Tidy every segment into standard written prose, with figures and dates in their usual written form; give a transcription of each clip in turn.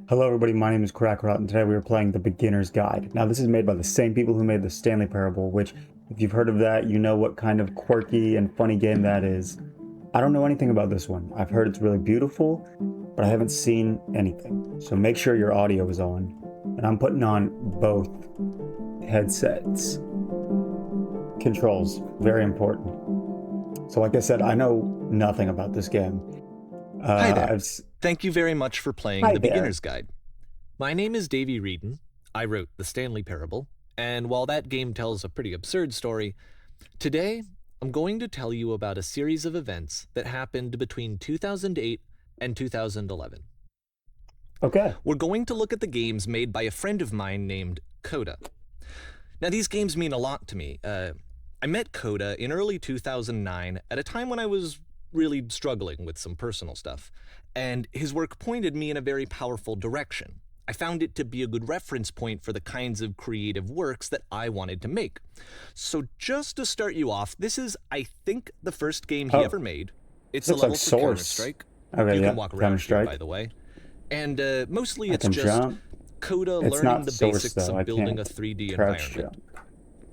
Hello everybody, my name is Crackrot, and today we are playing The Beginner's Guide. Now this is made by the same people who made the Stanley Parable, which, if you've heard of that, you know what kind of quirky and funny game that is. I don't know anything about this one. I've heard it's really beautiful, but I haven't seen anything. So make sure your audio is on. And I'm putting on both headsets. Controls, very important. So like I said, I know nothing about this game. Hi there. Thank you very much for playing Hi The there. Beginner's Guide. My name is Davey Reedon. I wrote The Stanley Parable, and while that game tells a pretty absurd story, today I'm going to tell you about a series of events that happened between 2008 and 2011. Okay. We're going to look at the games made by a friend of mine named Coda. Now, these games mean a lot to me. I met Coda in early 2009 at a time when I was really struggling with some personal stuff, and his work pointed me in a very powerful direction. I found it to be a good reference point for the kinds of creative works that I wanted to make. So just to start you off, this is, I think, the first game he ever made. It's a Looks level like for Source. Counter-Strike. Okay, You yeah, can walk around here, Counter-Strike. by the way. And mostly I it's can just jump. Coda It's learning not the Source, basics though. I of building can't a 3D crouch environment. jump.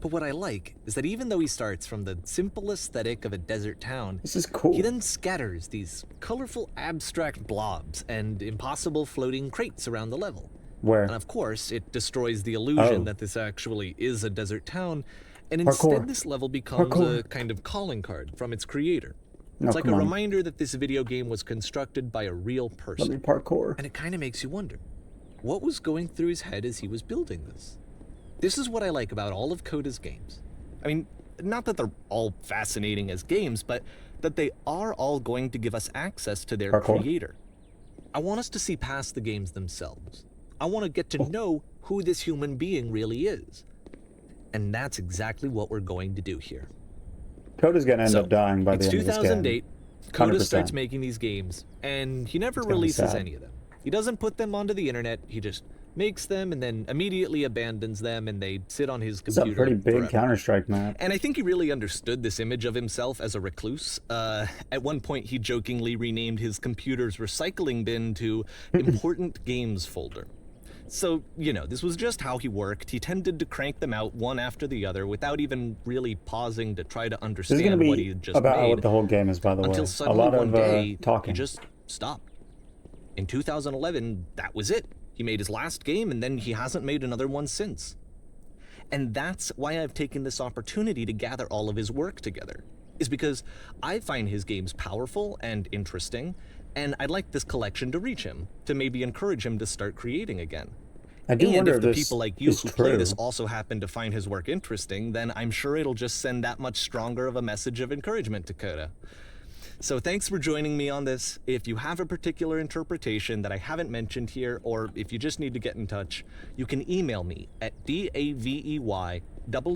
But what I like is that even though he starts from the simple aesthetic of a desert town, This is cool. he then scatters these colorful abstract blobs and impossible floating crates around the level. Where? And of course, it destroys the illusion Oh. that this actually is a desert town, and Parkour. instead this level becomes Parkour. a kind of calling card from its creator. No, It's like a come on. reminder that this video game was constructed by a real Let me person. parkour. And it kind of makes you wonder, what was going through his head as he was building this? This is what I like about all of Coda's games. I mean, not that they're all fascinating as games, but that they are all going to give us access to their Parkour. creator. I want us to see past the games themselves. I want to get to know who this human being really is. And that's exactly what we're going to do here. Coda's gonna end So, up dying by the it's end of this game. 2008. Coda 100%. starts making these games, and he never It's gonna be releases sad. any of them. He doesn't put them onto the internet. He just makes them and then immediately abandons them, and they sit on his It's a computer pretty big forever. Counter-Strike map. And I think he really understood this image of himself as a recluse. At one point, he jokingly renamed his computer's recycling bin to Important Games Folder. So, you know, this was just how he worked. He tended to crank them out one after the other without even really pausing to try to This is gonna understand what he be had just about made. what the whole game is, by the way. Until A suddenly lot one of day, talking. he just stopped. In 2011, that was it. He made his last game, and then he hasn't made another one since. And that's why I've taken this opportunity to gather all of his work together, is because I find his games powerful and interesting, and I'd like this collection to reach him, to maybe encourage him to start creating again. I do And wonder if if the this people like you is who play true. this also happen to find his work interesting, then I'm sure it'll just send that much stronger of a message of encouragement to Coda. So thanks for joining me on this. If you have a particular interpretation that I haven't mentioned here, or if you just need to get in touch, you can email me at daveywreden Don't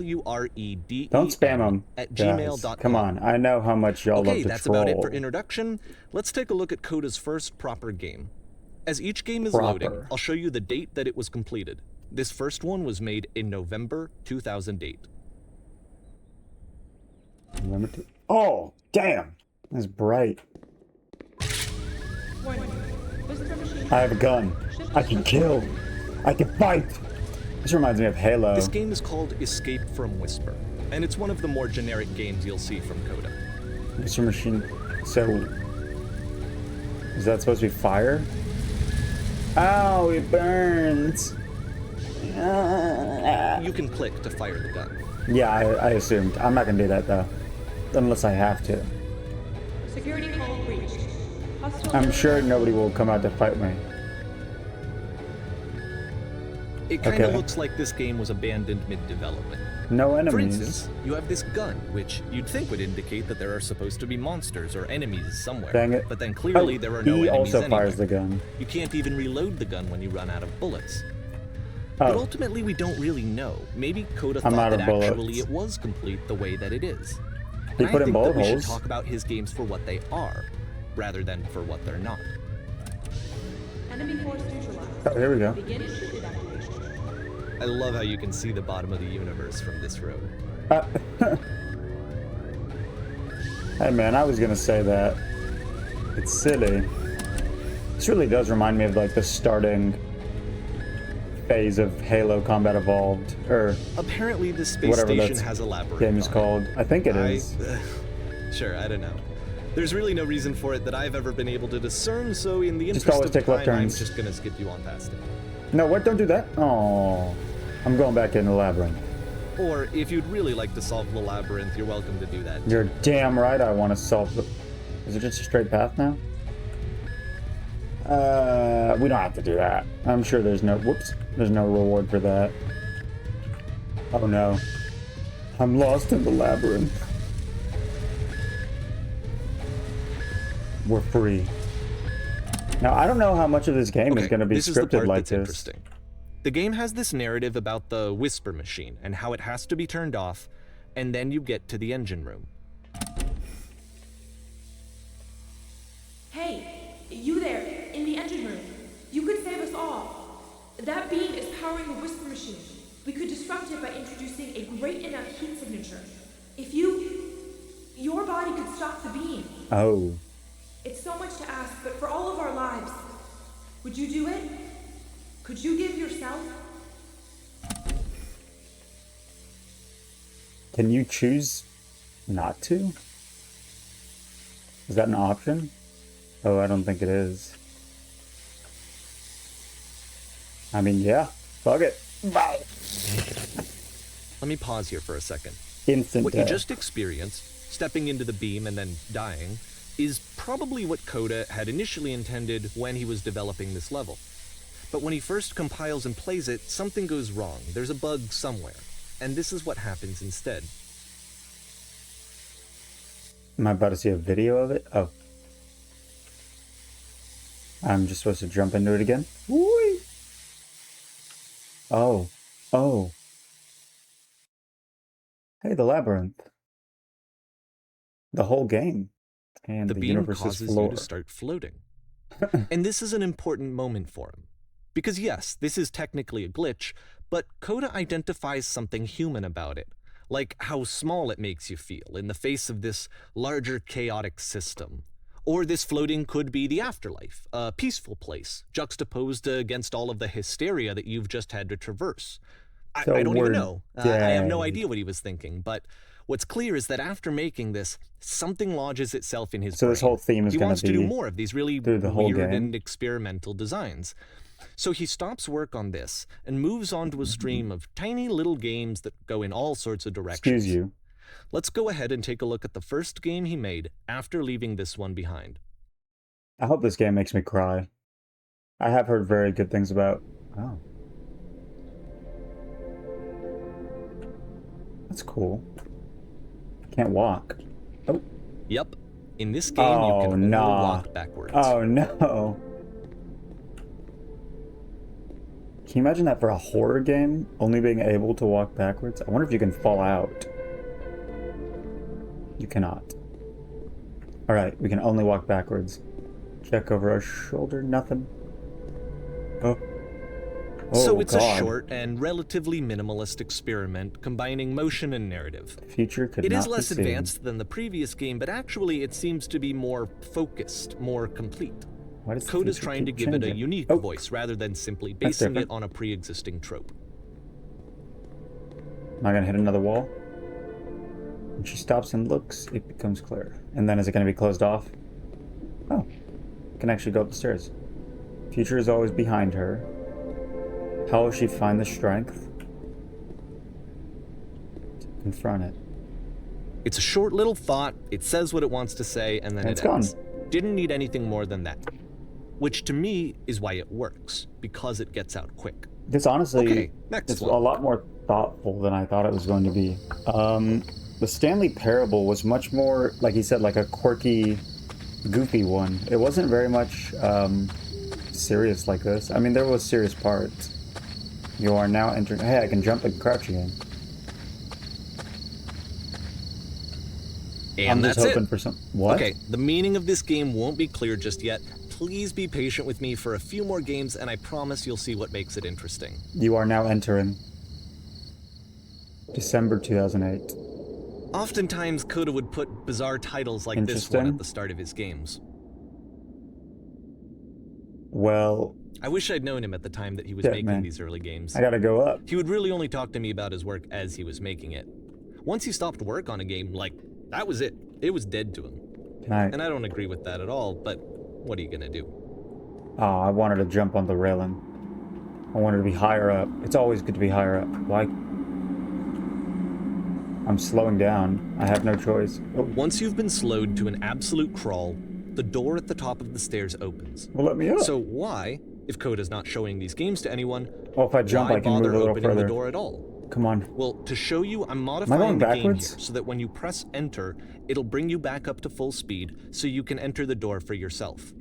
spam them, at guys. gmail.com. Come on, I know how much y'all love Okay, to that's troll. about it for introduction. Let's take a look at Coda's first proper game. As each game is Proper. loading, I'll show you the date that it was completed. This first one was made in November 2008. Oh, damn! That's bright. I have a gun. I can kill. I can fight. This reminds me of Halo. This game is called Escape from Whisper, and it's one of the more generic games you'll see from Coda. Mr. Machine. So, is that supposed to be fire? Ow! It burns. You can click to fire the gun. Yeah, I assumed. I'm not gonna do that though, unless I have to. Security call breached. Hostile I'm sure nobody will come out to fight me. It kind of Okay. looks like this game was abandoned mid-development. No For enemies. instance, you have this gun, which you'd think would indicate that there are supposed to be monsters or enemies somewhere. Dang it. But then clearly Oh, there are no he enemies also fires anywhere. the gun. You can't even reload the gun when you run out of bullets. But Oh, ultimately, we don't really know. Maybe Coda I'm thought out of that actually bullets. it was complete the way that it is. He And put I in think bullet that we should holes. talk about his games for what they are, rather than for what they're not. enemy force neutralized. Oh, here we go. Begin ship evacuation. I love how you can see the bottom of the universe from this road. Hey man, I was gonna say that. It's silly. This really does remind me of like the starting phase of Halo Combat Evolved, or Apparently, the space whatever station that has a labyrinth game is on it. called. I think it is. Sure, I don't know. There's really no reason for it that I've ever been able to discern, so in the Just interest always of take left time, I'm turns. just gonna skip you on past it. No, what? Don't do that. Oh, I'm going back in the labyrinth. Or, if you'd really like to solve the labyrinth, you're welcome to do that. You're damn right I want to solve the... Is it just a straight path now? We don't have to do that. I'm sure there's no... Whoops. There's no reward for that. Oh no. I'm lost in the labyrinth. We're free. Now, I don't know how much of this game is going to be this is the scripted part like that's this. interesting. The game has this narrative about the whisper machine and how it has to be turned off, and then you get to the engine room. Hey, you there, in the engine room. You could save us all. That beam is powering the whisper machine. We could disrupt it by introducing a great enough heat signature. If your body could stop the beam. Oh. It's so much to ask, but for all of our lives, would you do it? Could you give yourself? Can you choose not to? Is that an option? Oh, I don't think it is. I mean, yeah. Fuck it. Bye. Let me pause here for a second. Instant What death. you just experienced, stepping into the beam and then dying, is probably what Coda had initially intended when he was developing this level. But when he first compiles and plays it, something goes wrong. There's a bug somewhere. And this is what happens instead. Am I about to see a video of it? Oh. I'm just supposed to jump into it again? Whee! Oh. Oh. Hey, the labyrinth. The whole game. And The the beam universe's causes floor. you to start floating. And this is an important moment for him. Because yes, this is technically a glitch, but Coda identifies something human about it. Like how small it makes you feel in the face of this larger chaotic system. Or this floating could be the afterlife, a peaceful place, juxtaposed against all of the hysteria that you've just had to traverse. I don't even we're know. I have no dead. idea what he was thinking, but what's clear is that after making this, something lodges itself in his So brain. this whole theme is He gonna wants to do be more of these really through the whole weird game? and experimental designs. So he stops work on this and moves on to a stream of tiny little games that go in all sorts of directions. Excuse you. Let's go ahead and take a look at the first game he made after leaving this one behind. I hope this game makes me cry. I have heard very good things about... Oh. That's cool. Can't walk. Oh. Yep. In this game, you Oh, can only nah. walk backwards. Oh, no. Can you imagine that for a horror game? Only being able to walk backwards? I wonder if you can fall out. You cannot. Alright, we can only walk backwards. Check over our shoulder, nothing. Oh. So Oh, it's God. a short and relatively minimalist experiment combining motion and narrative. The future could It not is be less seen. advanced than the previous game, but actually it seems to be more focused, more complete. Why does the Coda's future trying to keep give it a changing? unique Oh. voice rather than simply That's basing it different. on a pre-existing trope. Am I gonna hit another wall? When she stops and looks, it becomes clear. And then is it gonna be closed off? Oh. I can actually go up the stairs. Future is always behind her. How will she find the strength to confront it? It's a short little thought, it says what it wants to say, and then And it's it ends. gone. Didn't need anything more than that. Which to me is why it works, because it gets out quick. This honestly Okay, next is one. a lot more thoughtful than I thought it was going to be. The Stanley Parable was much more, like he said, like a quirky, goofy one. It wasn't very much serious like this. I mean, there was serious parts. You are now entering... Hey, I can jump and crouch again. And I'm just that's hoping it. for some... What? Okay, the meaning of this game won't be clear just yet. Please be patient with me for a few more games, and I promise you'll see what makes it interesting. You are now entering December 2008. Oftentimes, Coda would put bizarre titles like this one Interesting. at the start of his games. Well, I wish I'd known him at the time that he was yeah, making man. these early games. I gotta go up. He would really only talk to me about his work as he was making it. Once he stopped work on a game, like, that was it. It was dead to him. Nice. And I don't agree with that at all, but what are you gonna do? Oh, I wanted to jump on the railing. I wanted to be higher up. It's always good to be higher up. Why? I'm slowing down. I have no choice. Oh, Once you've been slowed to an absolute crawl, the door at the top of the stairs opens. well, let me up. So why, if Coda's not showing these games to anyone, Oh, if I jump, why I can bother move a little opening further. the door at all? Come on. Well, to show you, I'm going modifying the game here backwards? so that when you press enter, it'll bring you back up to full speed so you can enter the door for yourself.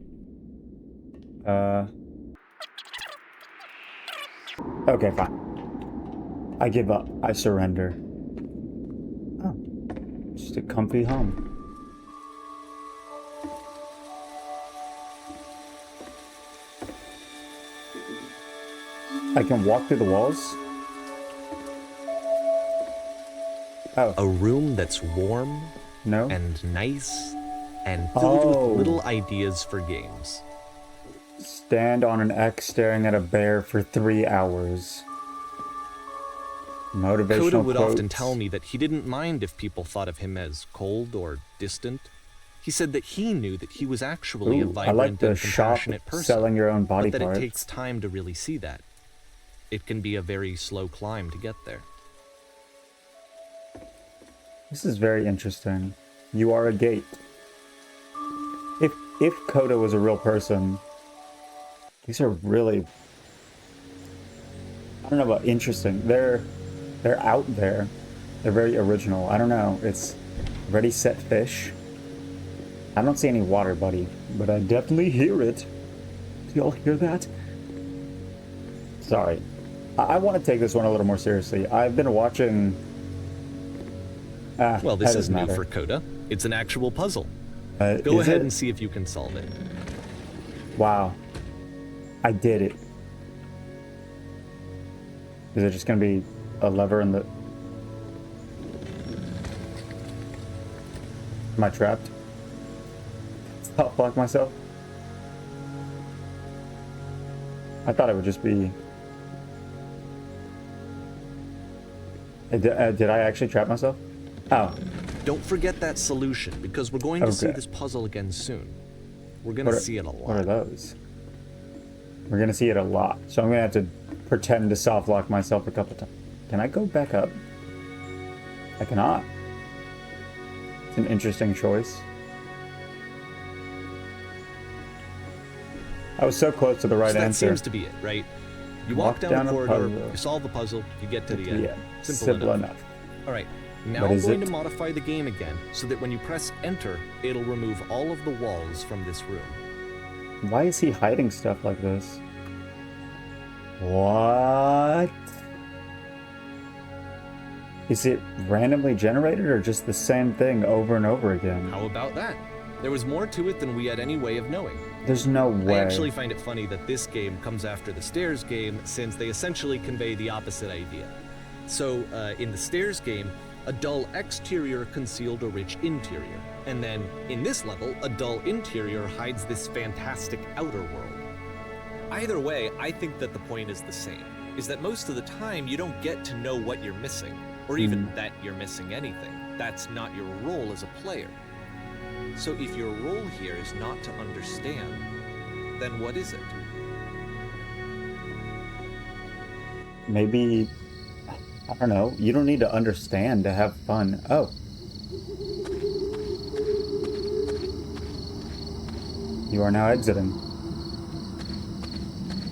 Okay, fine. I give up. I surrender. Oh. Just a comfy home. I can walk through the walls? Oh, A room that's warm no? and nice and filled Oh. with little ideas for games. Stand on an X staring at a bear for 3 hours. Motivational Coda would quotes. often tell me that he didn't mind if people thought of him as cold or distant. He said that he knew that he was actually a Ooh, I vibrant like the and shop compassionate person, selling your own body but that parts. it takes time to really see that. It can be a very slow climb to get there. This is very interesting. You are a gate. If Coda was a real person, these are really, I don't know about interesting. They're out there. They're very original. I don't know. It's ready, set, fish. I don't see any water, buddy, but I definitely hear it. Do y'all hear that? Sorry. I want to take this one a little more seriously. I've been watching... Well, this that is doesn't new matter. for Coda. It's an actual puzzle. is Go ahead it? and see if you can solve it. Wow. I did it. Is it just gonna be a lever in the... Am I trapped? Stop block myself? I thought it would just be... Did I actually trap myself? Oh. Don't forget that solution, because we're going to see Okay. this puzzle again soon. We're going to What are- see it a lot. What are those? We're gonna see it a lot. So I'm gonna have to pretend to soft lock myself a couple times. Can I go back up? I cannot. It's an interesting choice. I was so close to the right So that answer. seems to be it, right? You walk down the a corridor, puzzle. you solve the puzzle, you get to the end. Yeah, Simple enough. enough. All right, now But I'm is going it? to modify the game again so that when you press enter, it'll remove all of the walls from this room. Why is he hiding stuff like this? What? Is it randomly generated or just the same thing over and over again? How about that? There was more to it than we had any way of knowing. There's no way. I actually find it funny that this game comes after the Stairs game, since they essentially convey the opposite idea. So, in the Stairs game, a dull exterior concealed a rich interior. And then, in this level, a dull interior hides this fantastic outer world. Either way, I think that the point is the same, is that most of the time you don't get to know what you're missing, or even that you're missing anything. That's not your role as a player. So if your role here is not to understand, then what is it? Maybe, I don't know, you don't need to understand to have fun. Oh. You are now exiting.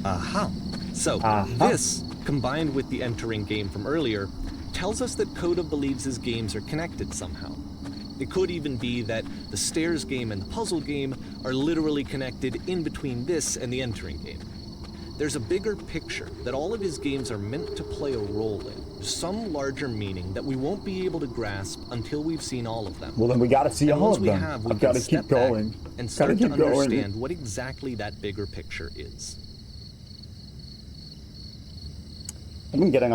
Aha. So, Aha. this, combined with the entering game from earlier, tells us that Coda believes his games are connected somehow. It could even be that the Stairs game and the puzzle game are literally connected in between this and the entering game. There's a bigger picture that all of his games are meant to play a role in, some larger meaning that we won't be able to grasp until we've seen all of them. Well, then we gotta see And all once of we them. have, we I've can gotta step keep back going. and Gotta start to keep going. understand what exactly that bigger picture is. I've been getting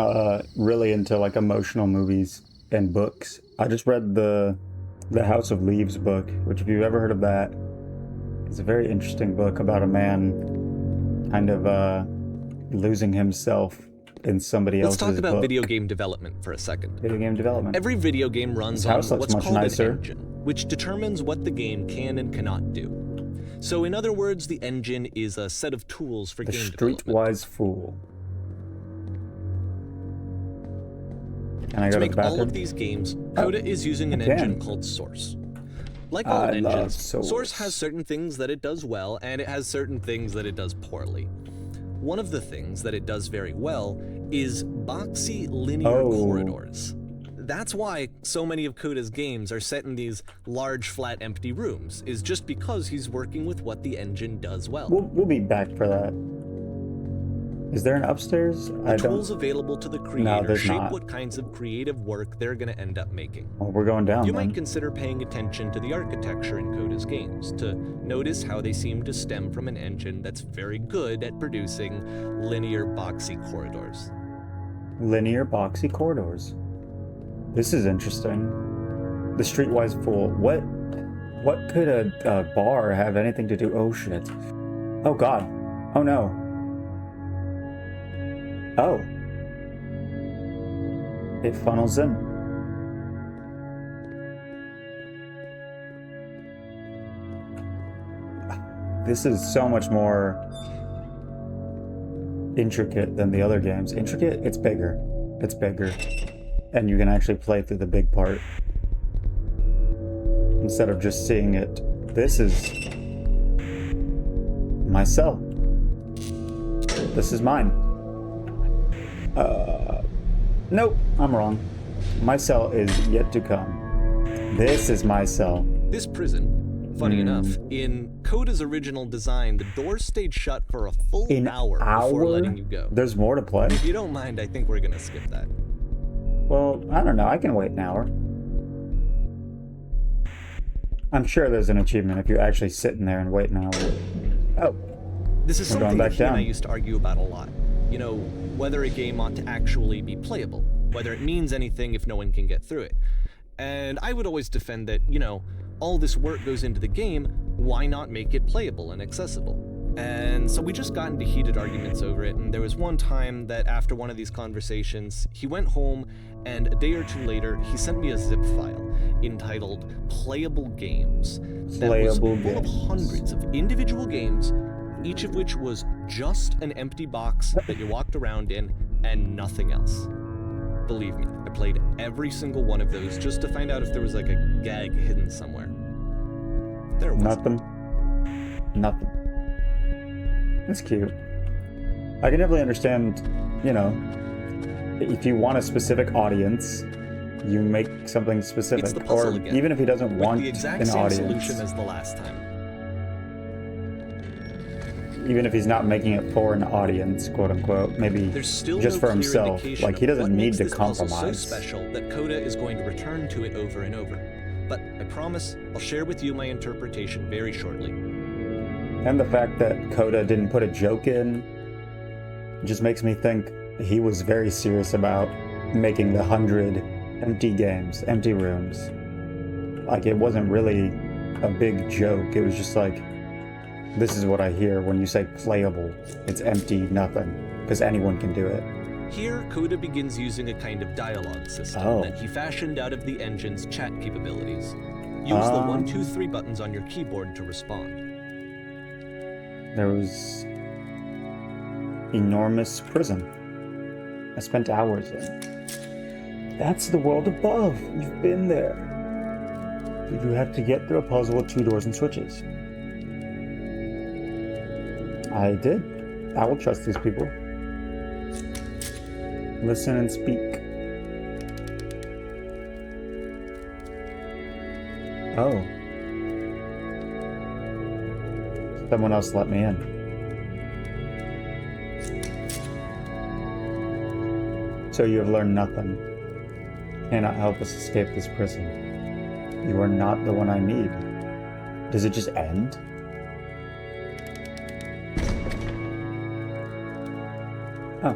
really into like emotional movies and books. I just read the House of Leaves book, which if you've ever heard of that, it's a very interesting book about a man kind of losing himself in somebody Let's else's talk about book. video game development for a second. Video game development. Every video game runs This on house looks what's much called nicer. an engine, which determines what the game can and cannot do. So in other words, the engine is a set of tools for The game development. streetwise fool. Can I To go to make the bathroom? all of these games, Coda is using an I can. engine called Source. Like all I love engines, Source. Source has certain things that it does well, and it has certain things that it does poorly. One of the things that it does very well is boxy linear corridors. That's why so many of Coda's games are set in these large, flat, empty rooms, is just because he's working with what the engine does well. We'll be back for that. Is there an upstairs? The tools available to the creator there's shape not. what kinds of creative work they're going to end up making. Well, we're going down You then. might consider paying attention to the architecture in Coda's games to notice how they seem to stem from an engine that's very good at producing linear, boxy corridors. Linear boxy corridors. This is interesting. The streetwise fool. What could a bar have anything to do? Oh shit. Oh god. Oh no. Oh. It funnels in. This is so much more intricate than the other games. Intricate? It's bigger. It's bigger. And you can actually play through the big part instead of just seeing it. This is my cell. This is mine. Nope, I'm wrong. My cell is yet to come. This is my cell. This prison, funny enough, in Coda's original design, the doors stayed shut for a full hour before letting you go. There's more to play? If you don't mind, I think we're gonna skip that. Well, I don't know. I can wait an hour. I'm sure there's an achievement if you actually sit in there and wait an hour. Oh. This is We're going something that back he and I down. used to argue about a lot. You know, whether a game ought to actually be playable, whether it means anything if no one can get through it. And I would always defend that, you know, all this work goes into the game, why not make it playable and accessible? And so we just got into heated arguments over it, and there was one time that after one of these conversations, he went home, and a day or two later, he sent me a zip file entitled Playable Games. That was Playable full of games. hundreds of individual games, each of which was just an empty box that you walked around in and nothing else. Believe me, I played every single one of those just to find out if there was like a gag hidden somewhere. There wasn't. Nothing. That's cute. I can definitely understand, you know, if you want a specific audience, you make something specific. It's the puzzle or again, even if he doesn't with want the exact an same audience, solution as the last time. even if he's not making it for an audience, quote unquote, maybe There's still just no for clear himself. indication Like he of doesn't what need makes to this puzzle compromise. so special that Coda is going to return to it over and over. But I promise I'll share with you my interpretation very shortly. And the fact that Coda didn't put a joke in just makes me think he was very serious about making the 100 empty games, empty rooms. Like it wasn't really a big joke. It was just like, this is what I hear when you say playable. It's empty, nothing, because anyone can do it. Here, Coda begins using a kind of dialogue system Oh. that he fashioned out of the engine's chat capabilities. Use the 1, 2, 3 buttons on your keyboard to respond. There was enormous prison. I spent hours in. That's the world above. You've been there. You have to get through a puzzle with 2 doors and switches. I did. I will trust these people. Listen and speak. Oh. Someone else let me in. So you have learned nothing. Cannot help us escape this prison. You are not the one I need. Does it just end? Oh.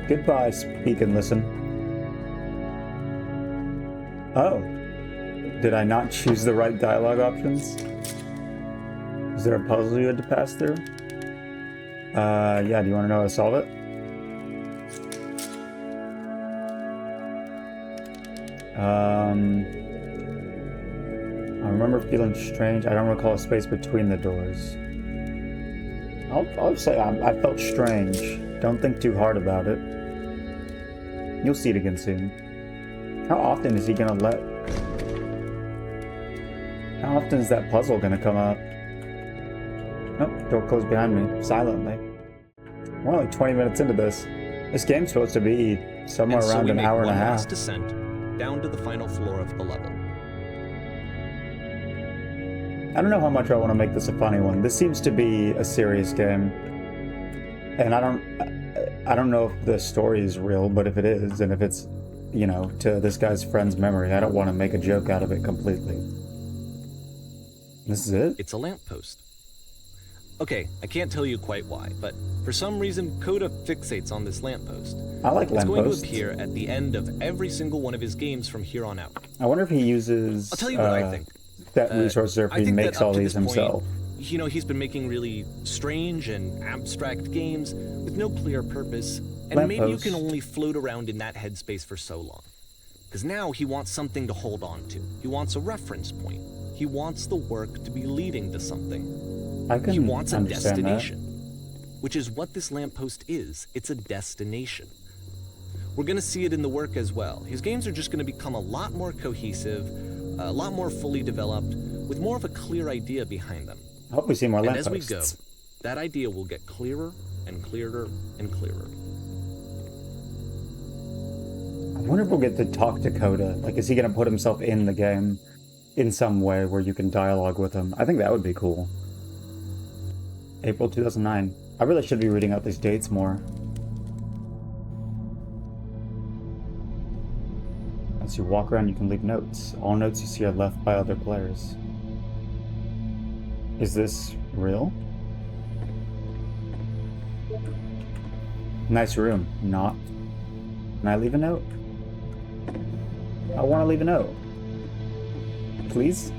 Goodbye, speak and listen. Oh. Did I not choose the right dialogue options? there a puzzle you had to pass through? Yeah, do you want to know how to solve it? I remember feeling strange. I don't recall a space between the doors. I'll say I felt strange. Don't think too hard about it. You'll see it again soon. How often is he gonna let... How often is that puzzle gonna come up? Nope, door closed behind me, silently. We're only 20 minutes into this. This game's supposed to be somewhere around an hour and a half. Last descent down to the final floor of the level. I don't know how much I want to make this a funny one. This seems to be a serious game. And I don't know if the story is real, but if it is, and if it's, you know, to this guy's friend's memory, I don't want to make a joke out of it completely. This is it? It's a lamppost. Okay, I can't tell you quite why, but for some reason, Coda fixates on this lamppost. I like lampposts. It's going to appear at the end of every single one of his games from here on out. I wonder if he uses... I'll tell you what I think. That resource, or if he makes all these himself. You know, he's been making really strange and abstract games with no clear purpose, and maybe you can only float around in that headspace for so long. Because now he wants something to hold on to. He wants a reference point. He wants the work to be leading to something. He wants a destination, which is what this lamppost is. It's a destination. We're going to see it in the work as well. His games are just going to become a lot more cohesive, a lot more fully developed, with more of a clear idea behind them. I hope we see more lampposts. And as we go, that idea will get clearer and clearer and clearer. I wonder if we'll get to talk to Coda. Like, is he going to put himself in the game in some way where you can dialogue with him? I think that would be cool. April 2009. I really should be reading out these dates more. As you walk around, you can leave notes. All notes you see are left by other players. Is this real? Nice room. Not. Can I leave a note? I want to leave a note. Please?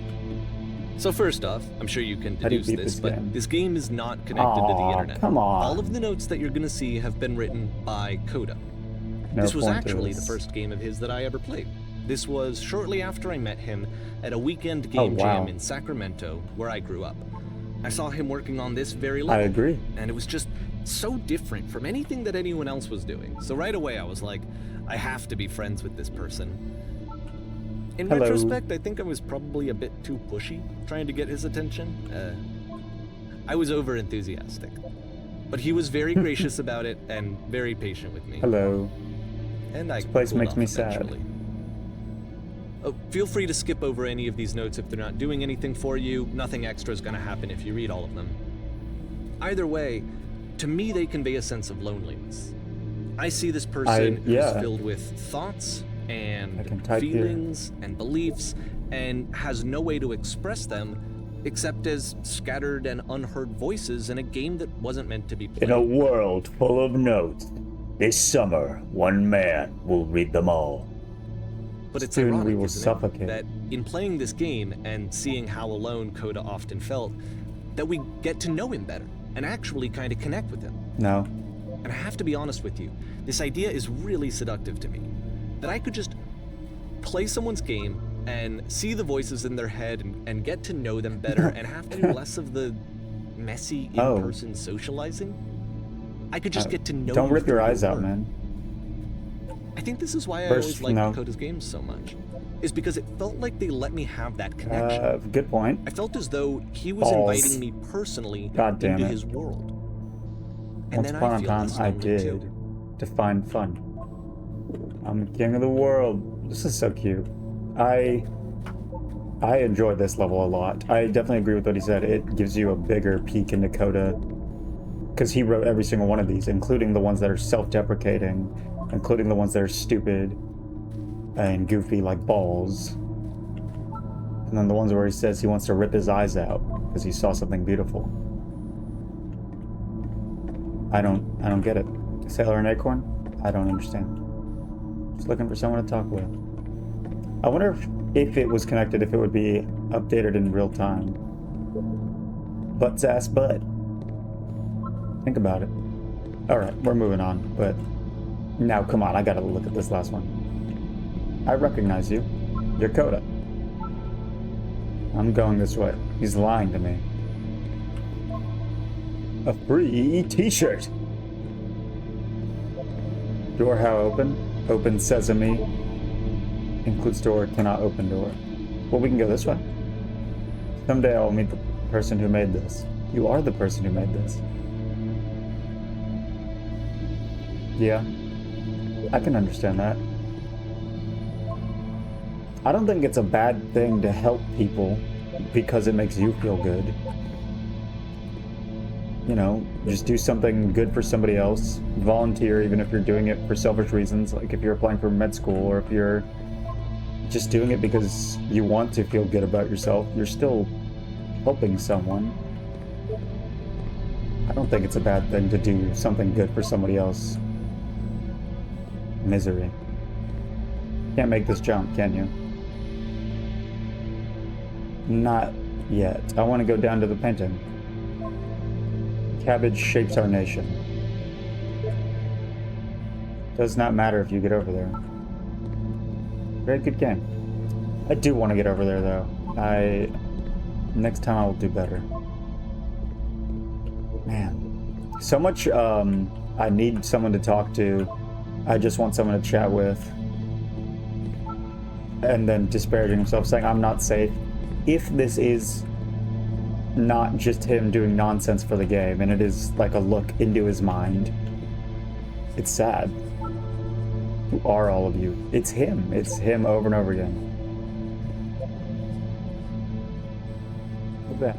So first off, I'm sure you can deduce this, but this game is not connected to the internet. Come on. All of the notes that you're going to see have been written by Coda. This was actually the first game of his that I ever played. This was shortly after I met him at a weekend game jam in Sacramento, where I grew up. I saw him working on this very level. I agree. And it was just so different from anything that anyone else was doing. So right away I was like, I have to be friends with this person. In retrospect, I think I was probably a bit too pushy trying to get his attention. I was over-enthusiastic. But he was very gracious about it and very patient with me. Hello. And I this place makes me eventually. Sad. Oh, feel free to skip over any of these notes if they're not doing anything for you. Nothing extra is going to happen if you read all of them. Either way, to me they convey a sense of loneliness. I see this person who's filled with thoughts and feelings and beliefs and has no way to express them except as scattered and unheard voices in a game that wasn't meant to be played. In a world full of notes, this summer, one man will read them all. But it's ironic, isn't it, that in playing this game and seeing how alone Coda often felt, that we get to know him better and actually kind of connect with him. No. And I have to be honest with you, this idea is really seductive to me. That I could just play someone's game and see the voices in their head and get to know them better and have to do less of the messy in-person socializing. I could just get to know Don't rip your eyes out, man. I think this is why I always liked Coda's games so much. Is because it felt like they let me have that connection. Good point. I felt as though he was inviting me personally into his world. And Once upon a time, I did define fun. I'm the king of the world. This is so cute. I enjoyed this level a lot. I definitely agree with what he said. It gives you a bigger peek into Coda, because he wrote every single one of these, including the ones that are self-deprecating, including the ones that are stupid and goofy like balls, and then the ones where he says he wants to rip his eyes out because he saw something beautiful. I don't get it. Sailor and Acorn? I don't understand. Just looking for someone to talk with. I wonder if it was connected, if it would be updated in real time. Butts ass butt. Think about it. Alright, we're moving on, but now come on, I gotta look at this last one. I recognize you. You're Coda. I'm going this way. He's lying to me. A free t-shirt! Door how open? Open sesame. Includes door, cannot open door. Well, we can go this way. Someday I'll meet the person who made this. You are the person who made this. Yeah. I can understand that. I don't think it's a bad thing to help people because it makes you feel good. You know, just do something good for somebody else. Volunteer, even if you're doing it for selfish reasons, like if you're applying for med school or if you're just doing it because you want to feel good about yourself, you're still helping someone. I don't think it's a bad thing to do something good for somebody else. Misery. Can't make this jump, can you? Not yet. I want to go down to the painting. Cabbage shapes our nation. Does not matter if you get over there. Very good game. I do want to get over there though. Next time I will do better. Man. So much I need someone to talk to. I just want someone to chat with. And then disparaging himself, saying I'm not safe. If this is not just him doing nonsense for the game, and it is like a look into his mind, it's sad. Who are all of you? It's him. It's him over and over again. Look at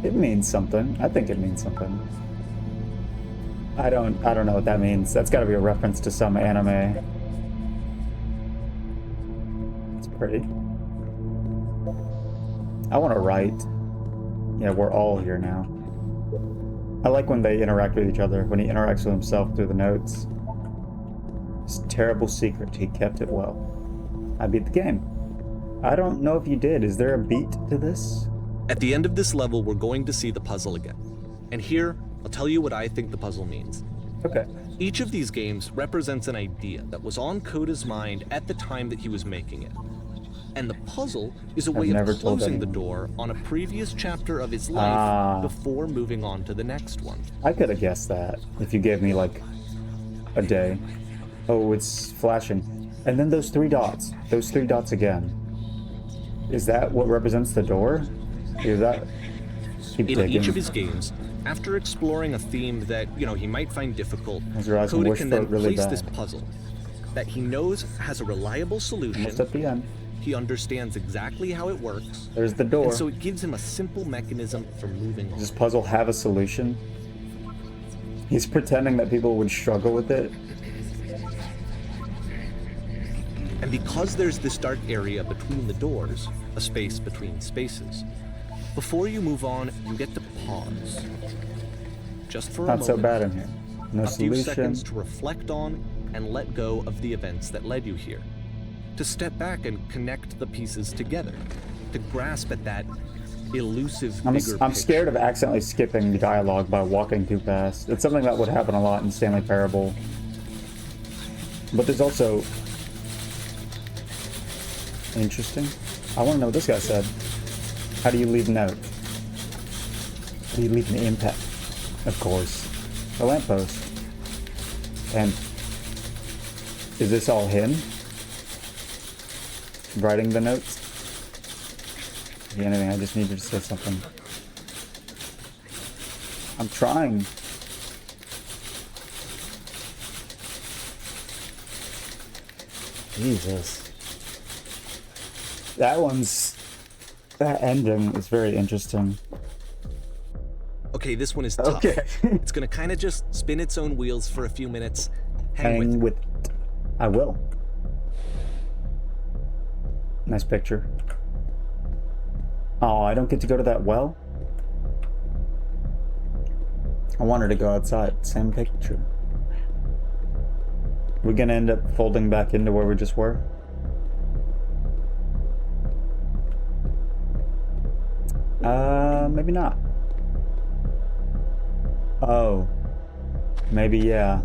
that. It means something. I think it means something. I don't know what that means. That's got to be a reference to some anime. It's pretty. I want to write. Yeah, we're all here now. I like when they interact with each other, when he interacts with himself through the notes. This terrible secret, he kept it well. I beat the game. I don't know if you did. Is there a beat to this? At the end of this level, we're going to see the puzzle again. And here, I'll tell you what I think the puzzle means. Okay. Each of these games represents an idea that was on Coda's mind at the time that he was making it. And the puzzle is a way of closing the door on a previous chapter of his life before moving on to the next one. I could have guessed that if you gave me like a day. Oh, it's flashing. And then those three dots again. Is that what represents the door? Is that... Keep In digging. each of his games, after exploring a theme that, he might find difficult, your eyes Coda wish can for it then really place bad. this puzzle that he knows has a reliable solution. Almost at the end. He understands exactly how it works. There's the door. And so it gives him a simple mechanism for moving on. Does this puzzle have a solution? He's pretending that people would struggle with it. And because there's this dark area between the doors, a space between spaces, before you move on, you get to pause. Just for a Not moment. so bad in here. No A few solution. seconds to reflect on and let go of the events that led you here. To step back and connect the pieces together. To grasp at that elusive bigger I'm picture. scared of accidentally skipping the dialogue by walking too fast. It's something that would happen a lot in Stanley Parable. But there's also... Interesting. I want to know what this guy said. How do you leave a note? How do you leave an impact? Of course. A lamppost. And... Is this all him? Writing the notes? Could be anything, I just need you to say something. I'm trying. Jesus. That ending is very interesting. Okay, this one is tough. Okay. It's gonna kind of just spin its own wheels for a few minutes. Hang with Hang it. with it. I will. Nice picture. Oh, I don't get to go to that well? I wanted to go outside. Same picture. We're gonna end up folding back into where we just were? Maybe not. Oh. Maybe, yeah.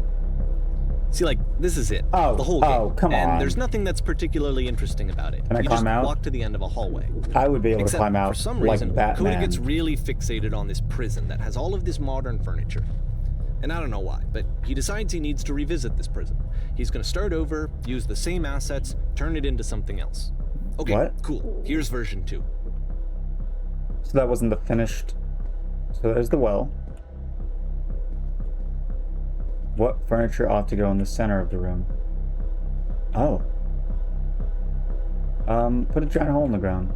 See, like, this is it. Oh, the whole game. oh, come on. And there's nothing that's particularly interesting about it. Can I you climb just out? walk to the end of a hallway. I would be able Except to climb out for some like reason, Batman. Coda gets really fixated on this prison that has all of this modern furniture. And I don't know why, but he decides he needs to revisit this prison. He's going to start over, use the same assets, turn it into something else. Okay, What? cool. Here's version 2. So that wasn't the finished... So there's the well. What furniture ought to go in the center of the room? Oh. Put a giant hole in the ground.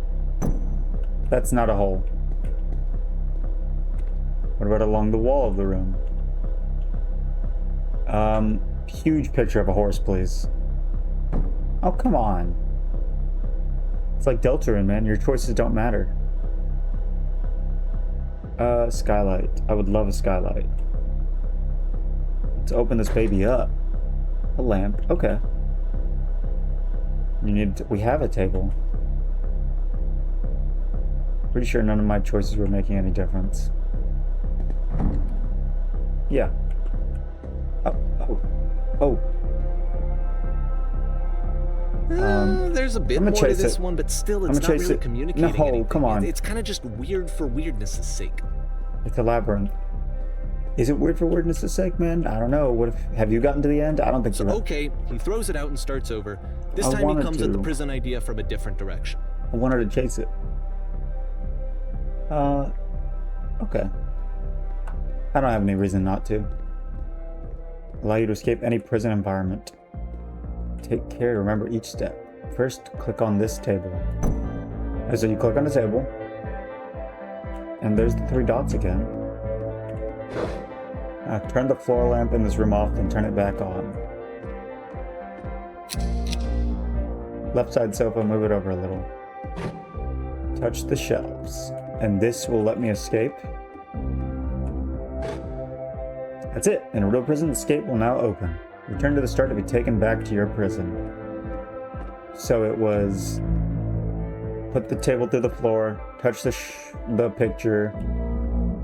That's not a hole. What about along the wall of the room? Huge picture of a horse, please. Oh, come on. It's like Deltarune, man. Your choices don't matter. Skylight. I would love a skylight. Let's open this baby up. A lamp. Okay. We have a table. Pretty sure none of my choices were making any difference. Yeah. Oh. There's a bit I'm more gonna to chase this it. one, but still, it's I'm not gonna chase really it. communicating No, anything. come on. It's kind of just weird for weirdness' sake. It's a labyrinth. Is it weird for weirdness' sake, man? I don't know. What if... Have you gotten to the end? I don't think so. Okay, he throws it out and starts over. This I time he wanted comes at the to. prison idea from a different direction. I wanted to chase it. Okay. I don't have any reason not to. Allow you to escape any prison environment. Take care to remember each step. First, click on this table. And so you click on the table, and there's the 3 dots again. Turn the floor lamp in this room off, then turn it back on. Left side sofa, move it over a little. Touch the shelves, and this will let me escape. That's it. In a real prison, escape will now open. Return to the start to be taken back to your prison. So it was put the table through the floor, touch the picture,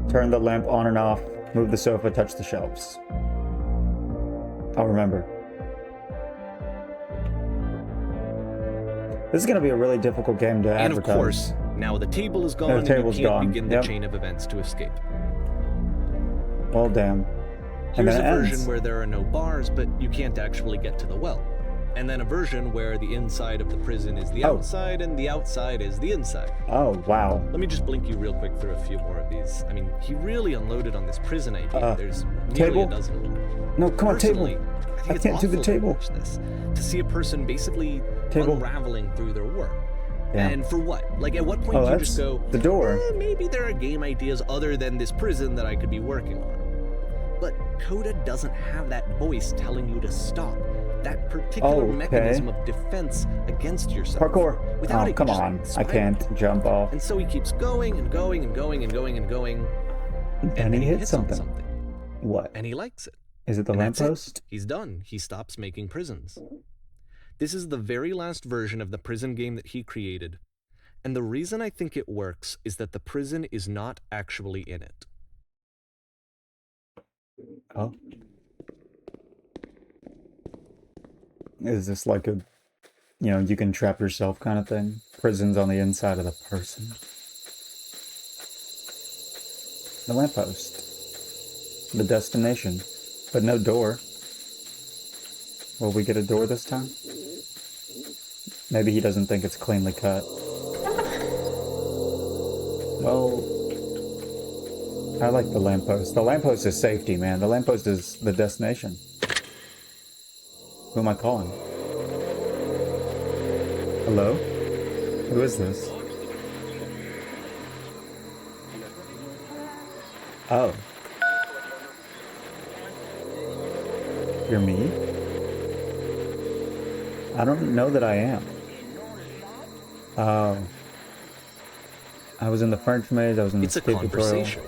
turn the lamp on and off, move the sofa, touch the shelves. I'll remember. This is going to be a really difficult game to And of advertise. course, now the table is gone The and table's you can't gone. begin the Yep. chain of events to escape. Well, damn. And Here's then a it version ends. where there are no bars, but you can't actually get to the well. And then a version where the inside of the prison is the Oh. outside and the outside is the inside. Oh, wow. Let me just blink you real quick through a few more of these. I mean, he really unloaded on this prison idea. There's nearly table? a dozen of them. No, come on, table. Personally, I think I it's can't do the awful to table. watch this, to see a person basically Table. unraveling through their work. Damn. And for what? Like, at what point Oh, do you that's just go, the door. maybe there are game ideas other than this prison that I could be working on. But Coda doesn't have that voice telling you to stop. That particular Okay. mechanism of defense against yourself. Parkour. Without Oh, it, come you just on. I spiral. can't jump off. And so he keeps going and going and going and going and going. And then he hits hits something. on something. What? And he likes it. Is it the And that's it. lamppost? He's done. He stops making prisons. This is the very last version of the prison game that he created. And the reason I think it works is that the prison is not actually in it. Oh. Is this like a, you can trap yourself kind of thing? Prison's on the inside of the person. The lamppost. The destination. But no door. Will we get a door this time? Maybe he doesn't think it's cleanly cut. Well, I like the lamppost. The lamppost is safety, man. The lamppost is the destination. Who am I calling? Hello? Who is this? Oh. You're me? I don't know that I am. Oh. I was in the French maze, I was in the It's a state tutorial. conversation.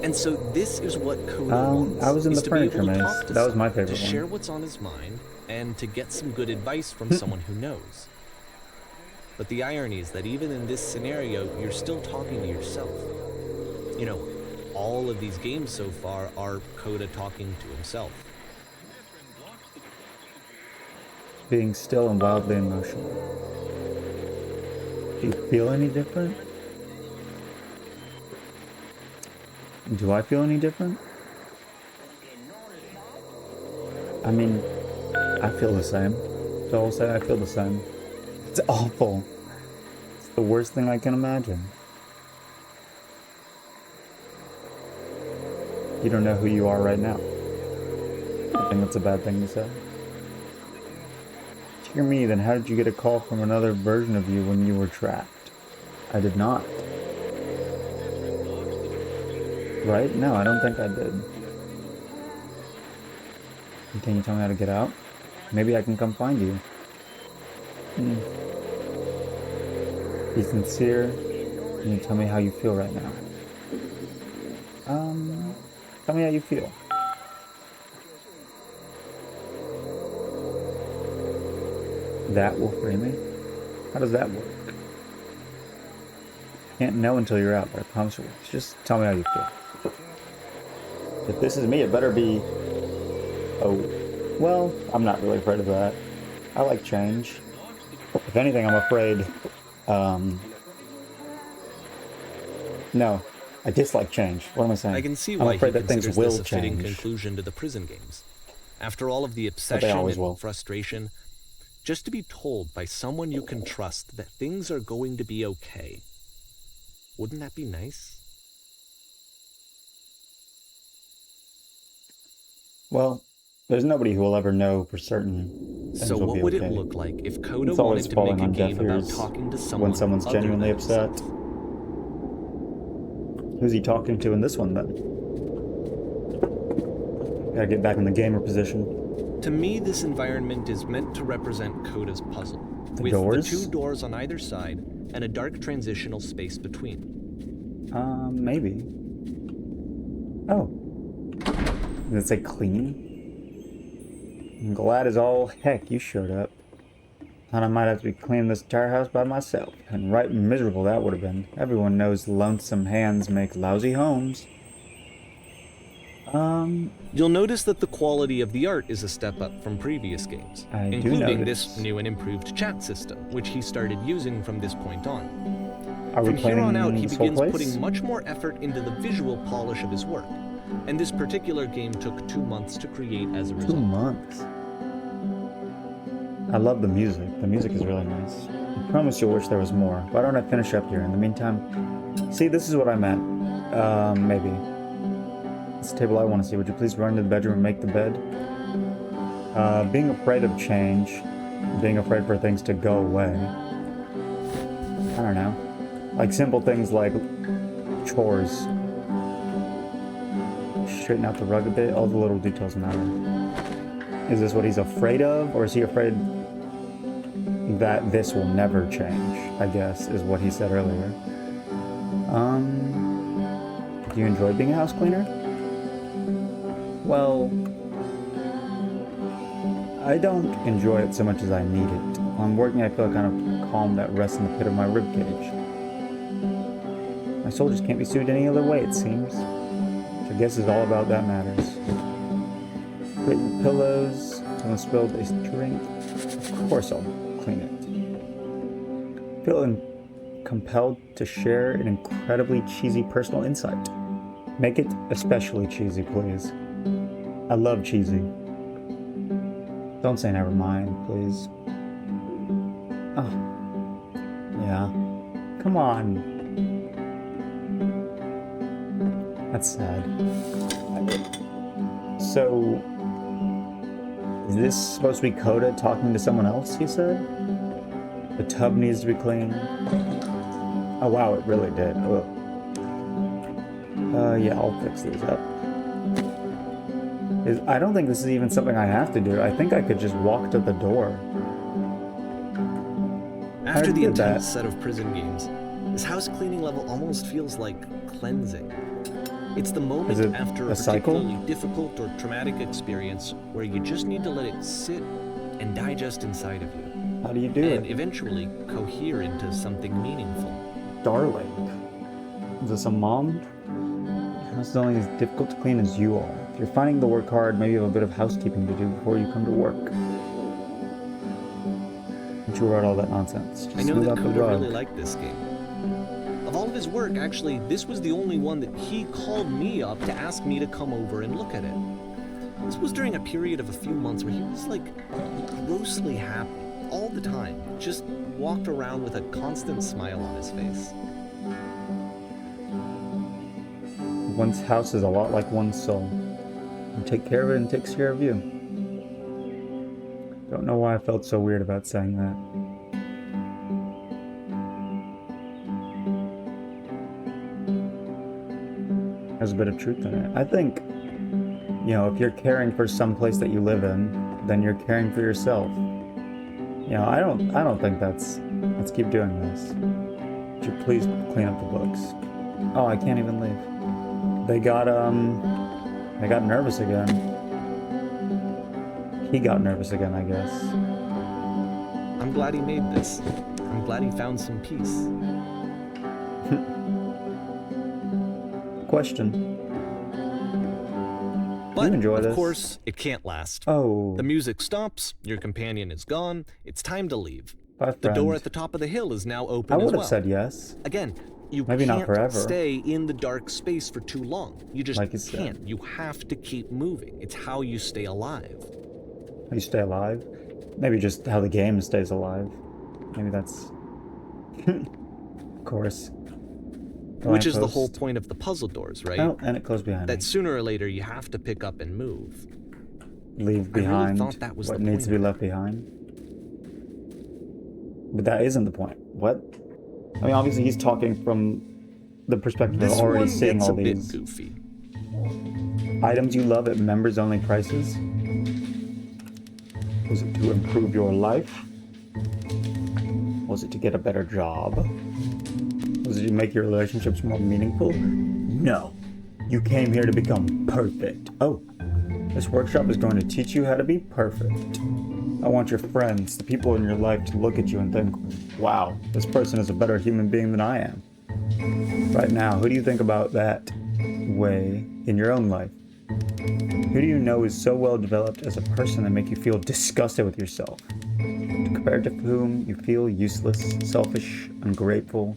And so this is what Coda wants. I was in is the to be able furniture to maze. talk to That was my someone, favorite to share what's on his mind, and to get some good advice from someone who knows. But the irony is that even in this scenario, you're still talking to yourself. You know, all of these games so far are Coda talking to himself. Being still and wildly emotional. Do you feel any different? Do I feel any different? I mean, I feel the same. So I'll say I feel the same. It's awful. It's the worst thing I can imagine. You don't know who you are right now. I think that's a bad thing to say. Dear me, then how did you get a call from another version of you when you were trapped? I did not. Right? No, I don't think I did. Can you tell me how to get out? Maybe I can come find you. Be sincere. Can you tell me how you feel right now? Tell me how you feel. That will free me? How does that work? Can't know until you're out, but I promise you. Just tell me how you feel. If this is me, it better be... Oh, well, I'm not really afraid of that. I like change. If anything, I'm afraid... No, I dislike change. What am I saying? I can see I'm why he afraid that things considers will this a fitting change. conclusion to the prison games. After all of the obsession always and will. frustration, just to be told by someone you can trust that things are going to be okay. Wouldn't that be nice? Well, there's nobody who will ever know for certain. Things So will what be would okay. it look like if Coda It's always wanted to falling make a on deaf game about ears talking to someone when someone's other genuinely than upset. himself? Who's he talking to in this one, then? Gotta get back in the gamer position. To me, this environment is meant to represent Coda's puzzle, with doors? the two doors on either side and a dark transitional space between. Maybe. Oh. Does it say clean? I'm glad as all heck you showed up. Thought I might have to be cleaning this entire house by myself. And right miserable that would have been. Everyone knows lonesome hands make lousy homes. You'll notice that the quality of the art is a step up from previous games, I do including notice. this new and improved chat system, which he started using from this point on. Are we From here on out, cleaning he this whole begins place? putting much more effort into the visual polish of his work, and this particular game took 2 months to create as a 2 result. months. I love the music. The music is really nice. I promise you'll wish there was more. Why don't I finish up here? In the meantime, see, this is what I meant. Maybe. It's the table I want to see. Would you please run into the bedroom and make the bed? Being afraid of change. Being afraid for things to go away. I don't know. Like simple things like chores. Straighten out the rug a bit. All the little details matter. Is this what he's afraid of? Or is he afraid that this will never change? I guess is what he said earlier. Do you enjoy being a house cleaner? Well, I don't enjoy it so much as I need it. While I'm working, I feel a kind of calm that rests in the pit of my ribcage. My soul just can't be soothed any other way, it seems. Which I guess is all about that matters. Written pillows, someone spilled a drink. Of course I'll clean it. Feel compelled to share an incredibly cheesy personal insight. Make it especially cheesy, please. I love cheesy. Don't say never mind, please. Oh. Yeah. Come on. That's sad. So... is this supposed to be Coda talking to someone else, he said? The tub needs to be cleaned. Oh wow, it really did. Ugh. Yeah, I'll fix these up. I don't think this is even something I have to do. I think I could just walk to the door. After the did that. intense set of prison games, this house cleaning level almost feels like cleansing. It's the moment Is it after a a cycle? particularly difficult or traumatic experience where you just need to let it sit and digest inside of you. How do you do and it? eventually cohere into something meaningful. Darling. Is this a mom? House is only as difficult to clean as you are. If you're finding the work hard, maybe you have a bit of housekeeping to do before you come to work. Don't you write all that nonsense. Just I know smooth that out the Coda rug. really liked this game. Of all of his work, actually, this was the only one that he called me up to ask me to come over and look at it. This was during a period of a few months where he was like grossly happy all the time. Just walked around with a constant smile on his face. One's house is a lot like one's soul. You take care of it and it takes care of you. Don't know why I felt so weird about saying that. There's a bit of truth in it. I think, you know, if you're caring for some place that you live in, then you're caring for yourself. You know, I don't think that's, let's keep doing this. Would you please clean up the books? Oh, I can't even leave. They got nervous again. He got nervous again, I guess. I'm glad he made this. I'm glad he found some peace. Question. But, enjoy of this? course, it can't last. Oh, The music stops, your companion is gone, it's time to leave. bye, The door friend. at the top of the hill is now open I as would well. have said yes. Again, you Maybe not can't forever. stay in the dark space for too long. You just Like you said. can't. You have to keep moving. It's how you stay alive. You stay alive. Maybe just how the game stays alive. Maybe that's... Of course. Which is the whole Lamppost. point of the puzzle doors, right? Oh, and it closed behind That me. sooner or later you have to pick up and move. Leave I really behind thought that was what the needs to point be of left behind. But that isn't the point. What? I mean, obviously he's talking from the perspective This of already one seeing gets all a bit these goofy. items you love at members-only prices. Was it to improve your life? Was it to get a better job? Was it to make your relationships more meaningful? No. You came here to become perfect. Oh, this workshop is going to teach you how to be perfect. I want your friends, the people in your life, to look at you and think, wow, this person is a better human being than I am. Right now, who do you think about that way in your own life? Who do you know is so well developed as a person that make you feel disgusted with yourself? Compared to whom you feel useless, selfish, ungrateful.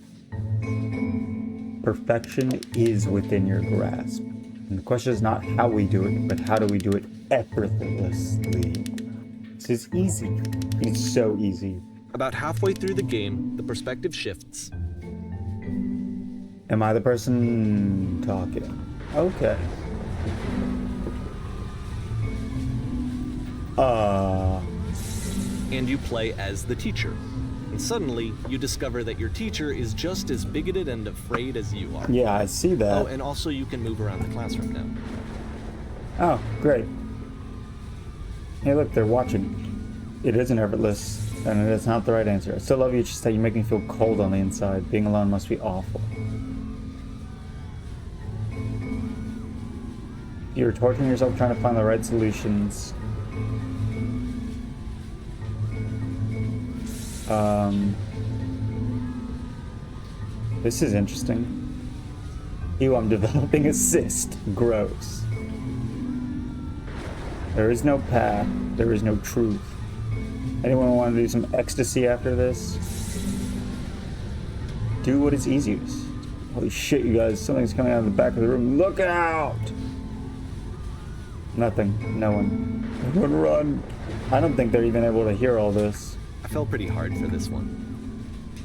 Perfection is within your grasp. And the question is not how we do it, but how do we do it effortlessly. This is easy. It's so easy. About halfway through the game, the perspective shifts. Am I the person talking? Okay. And you play as the teacher. And suddenly, you discover that your teacher is just as bigoted and afraid as you are. Yeah, I see that. Oh, and also you can move around the classroom now. Oh, great. Hey, look, they're watching. It isn't effortless, and it is not the right answer. I still love you, it's just that you make me feel cold on the inside. Being alone must be awful. You're torturing yourself trying to find the right solutions. This is interesting. Ew, I'm developing a cyst. Gross. There is no path. There is no truth. Anyone want to do some ecstasy after this? Do what is easiest. Holy shit, you guys. Something's coming out of the back of the room. Look out! Nothing. No one. Everyone run. I don't think they're even able to hear all this. I fell pretty hard for this one.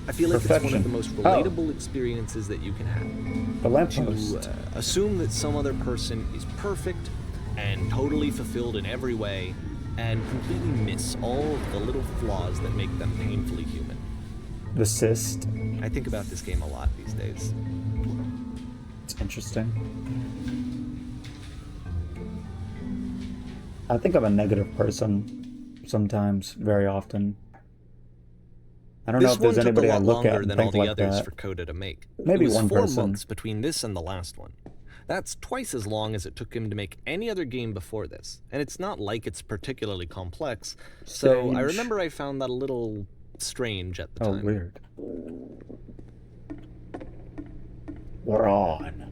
I feel like it's one of the most Perfection. relatable experiences that you can have. The To lamppost. assume that some other person is perfect and totally fulfilled in every way, and completely miss all of the little flaws that make them painfully human. The cyst. I think about this game a lot these days. It's interesting. I think I'm a negative person sometimes, very often. I don't know This if one there's took a anybody I lot look at longer and than all think the like others that. for Coda to make. Maybe It was one 4 person. months between this and the last one. That's twice as long as it took him to make any other game before this, and it's not like it's particularly complex, so I Strange. remember I found that a little strange at the Oh, time. weird. We're on.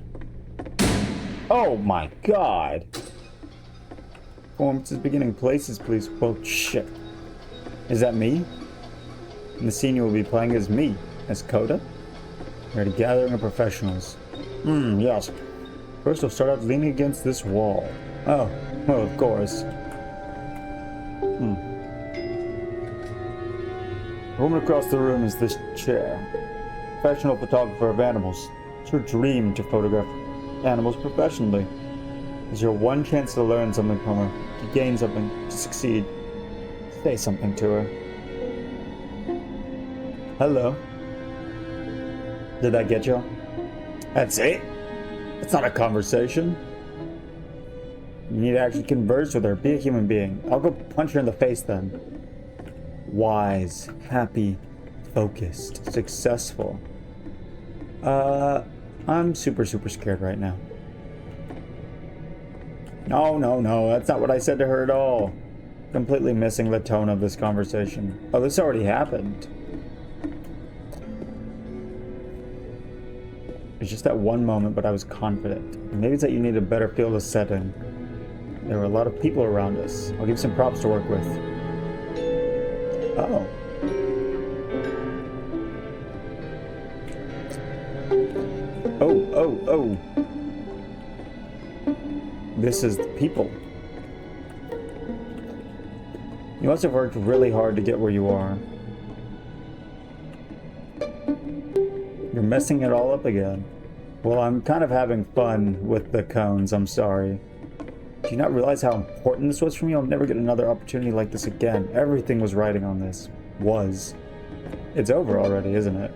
Oh my god! Performances beginning, places, please. Well, shit. Is that me? And the scene you will be playing is me, as Coda? We're at a gathering of professionals. Yes. First, we'll start out leaning against this wall. Oh, well, of course. The woman across the room is this chair. Professional photographer of animals. It's her dream to photograph animals professionally. It's your one chance to learn something from her, to gain something, to succeed. Say something to her. Hello. Did that get you? That's it? It's not a conversation. You need to actually converse with her. Be a human being. I'll go punch her in the face then. Wise, happy, focused, successful. I'm super scared right now. No, that's not what I said to her at all. Completely missing the tone of this conversation. Oh, this already happened. It's just that one moment, but I was confident. Maybe it's that you need a better feel of the setting. There were a lot of people around us. I'll give you some props to work with. Oh. Oh. This is the people. You must have worked really hard to get where you are. You're messing it all up again. Well, I'm kind of having fun with the cones, I'm sorry. Do you not realize how important this was for me? I'll never get another opportunity like this again. Everything was riding on this. Was. It's over already, isn't it?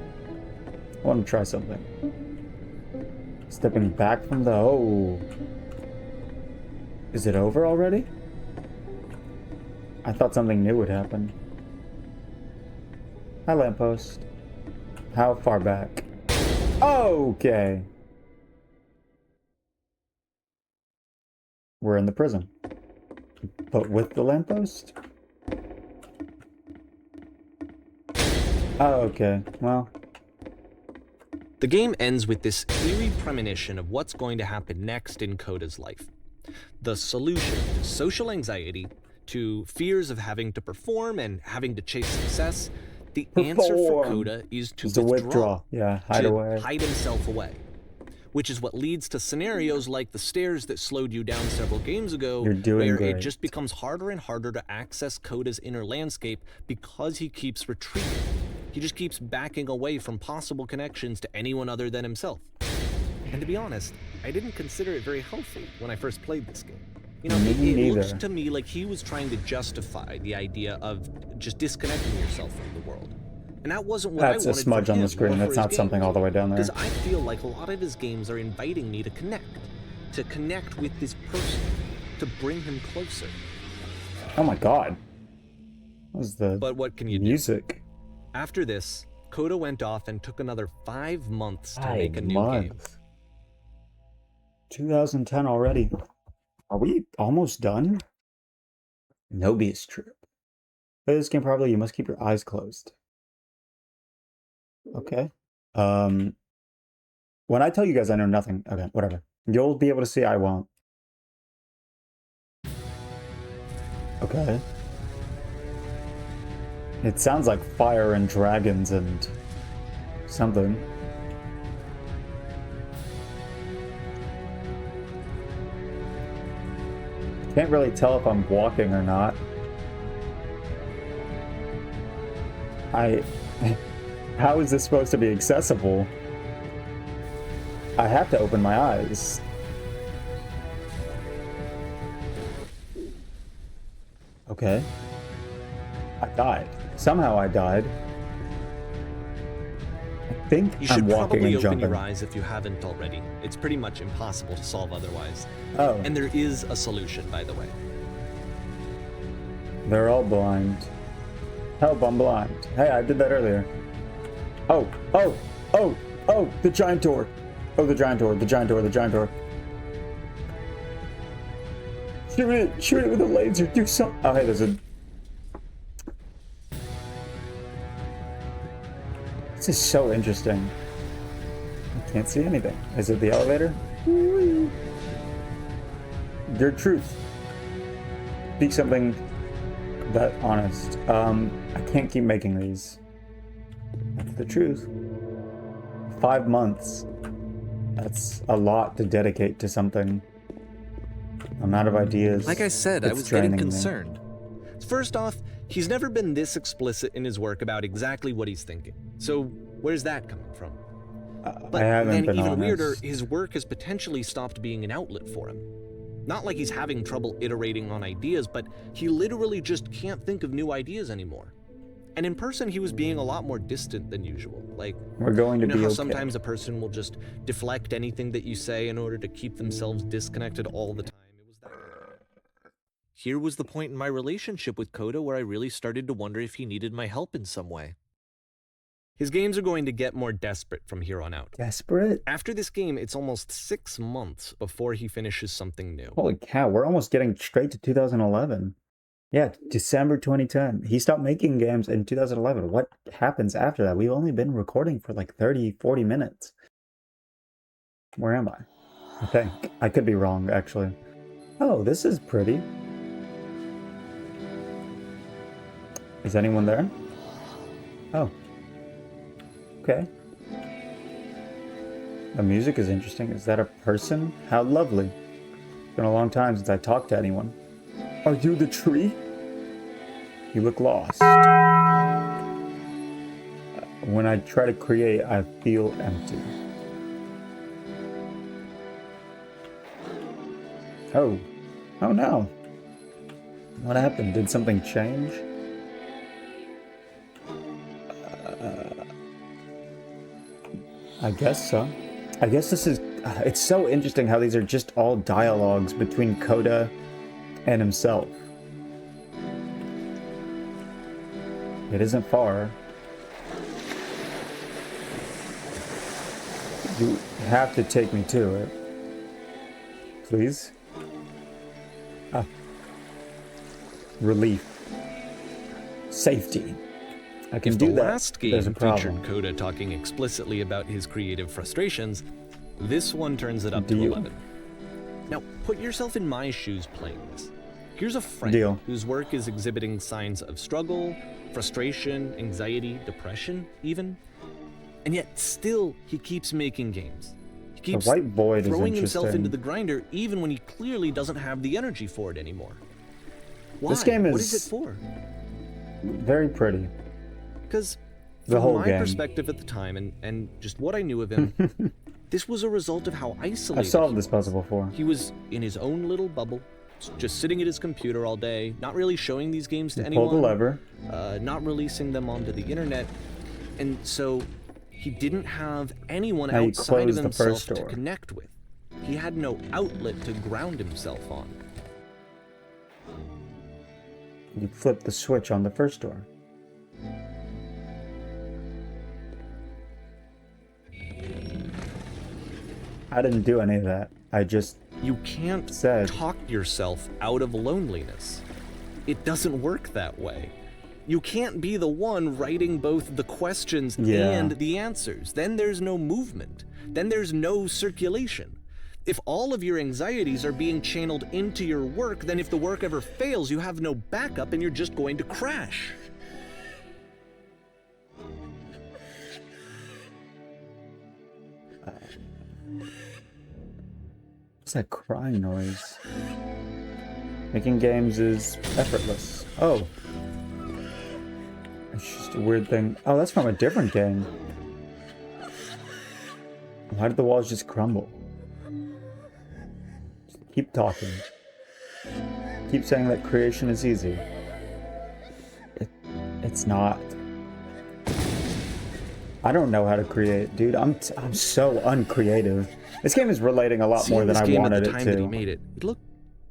I want to try something. Stepping back from the... Oh. Is it over already? I thought something new would happen. Hi, lamppost. How far back? Okay. We're in the prison. But with the lamppost? Oh, okay. Well. The game ends with this eerie premonition of what's going to happen next in Coda's life. The solution to social anxiety, to fears of having to perform and having to chase success, the answer for Coda is to withdraw. Yeah, hide away. Hide himself away. Which is what leads to scenarios like the stairs that slowed you down several games ago, where it just becomes harder and harder to access Coda's inner landscape because he keeps retreating. He just keeps backing away from possible connections to anyone other than himself. And to be honest, I didn't consider it very healthy when I first played this game. You know, it looked to me like he was trying to justify the idea of just disconnecting yourself from the world. And that wasn't what I wanted. That's a smudge on the screen. That's not something all the way down there. Because I feel like a lot of his games are inviting me to connect with this person, to bring him closer. Oh my god. What was the But what can you do? Music. After this, Coda went off and took another 5 months to make a new game. 2010 already. Are we almost done? Nobius trip. Play this game properly, you must keep your eyes closed. Okay. When I tell you guys I know nothing, okay, whatever. You'll be able to see, I won't. Okay. It sounds like fire and dragons and something. Can't really tell if I'm walking or not. How is this supposed to be accessible? I have to open my eyes. Okay. I died. Somehow I died. I think You I'm should walking probably and open jumping. your eyes if you haven't already. It's pretty much impossible to solve otherwise. Oh, And there is a solution, by the way. they're all blind. Help, I'm blind. Hey, I did that earlier. Oh, the giant door. Oh, the giant door. Shoot it with a laser. Do something. Oh, hey, there's a. This is so interesting. I can't see anything. Is it the elevator? Your truth. Speak something that honest. I can't keep making these. That's the truth. 5 months. That's a lot to dedicate to something. I'm out of ideas. Like I said, I It's was getting draining me. concerned. First off, he's never been this explicit in his work about exactly what he's thinking. So where's that coming from? But I haven't then been even honest. weirder, his work has potentially stopped being an outlet for him. Not like he's having trouble iterating on ideas, but he literally just can't think of new ideas anymore. And in person, he was being a lot more distant than usual. Like, We're going to you know be how okay. sometimes a person will just deflect anything that you say in order to keep themselves disconnected all the time? It was that. Here was the point in my relationship with Coda where I really started to wonder if he needed my help in some way. His games are going to get more desperate from here on out. Desperate? After this game, it's almost 6 months before he finishes something new. Holy cow, we're almost getting straight to 2011. Yeah, December 2010. He stopped making games in 2011. What happens after that? We've only been recording for like 30, 40 minutes. Where am I? I think. I could be wrong, actually. Oh, this is pretty. Is anyone there? Oh. Okay. The music is interesting. Is that a person? How lovely. It's been a long time since I talked to anyone. Are you the tree? You look lost. When I try to create, I feel empty. Oh. Oh no. What happened? Did something change? I guess so. I guess this is... It's so interesting how these are just all dialogues between Coda and himself. It isn't far. You have to take me to it. Please? Ah. Relief. Safety. I can If do the that. last game There's a problem. featured Coda talking explicitly about his creative frustrations, this one turns it up Do to you? 11. Now, put yourself in my shoes playing this. Here's a friend Deal. whose work is exhibiting signs of struggle, frustration, anxiety, depression, even. And yet, still, he keeps making games. He keeps white void is throwing himself interesting. into the grinder even when he clearly doesn't have the energy for it anymore. Why? This game What is- is it for? Very pretty. Because The from whole my game. perspective at the time and just what I knew of him, this was a result of how isolated I've solved he this puzzle before. He was in his own little bubble, just sitting at his computer all day, not really showing these games to Pull anyone, the lever. not releasing them onto the internet, and so he didn't have anyone Now you outside of close the himself first to door. connect with. He had no outlet to ground himself on. You flip the switch on the first door. I didn't do any of that. I just You can't said. talk yourself out of loneliness. It doesn't work that way. You can't be the one writing both the questions Yeah. and the answers. Then there's no movement. Then there's no circulation. If all of your anxieties are being channeled into your work, then if the work ever fails, you have no backup and you're just going to crash. What's that crying noise? Making games is effortless. Oh. It's just a weird thing. Oh, that's from a different game. Why did the walls just crumble? Just keep talking. Keep saying that creation is easy. It's not. I don't know how to create, dude. I'm so uncreative. This game is relating a lot more Seeing than this I game wanted at the it time that he to. made it, it looked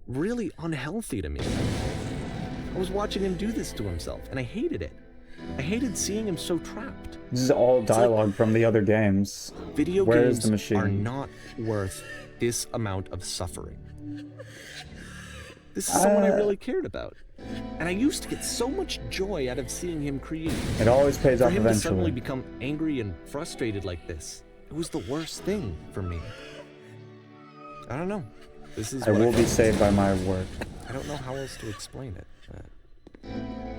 really unhealthy to me. I was watching him do this to himself, and I hated it. I hated seeing him so trapped. This is all dialogue from the other games. Video Where is games the machine? are not worth this amount of suffering. This is someone I really cared about. And I used to get so much joy out of seeing him create. It always pays For off him to suddenly eventually. become angry and frustrated like this, it was the worst thing for me. I don't know. This is I what will be felt. saved by my work. I don't know how else to explain it.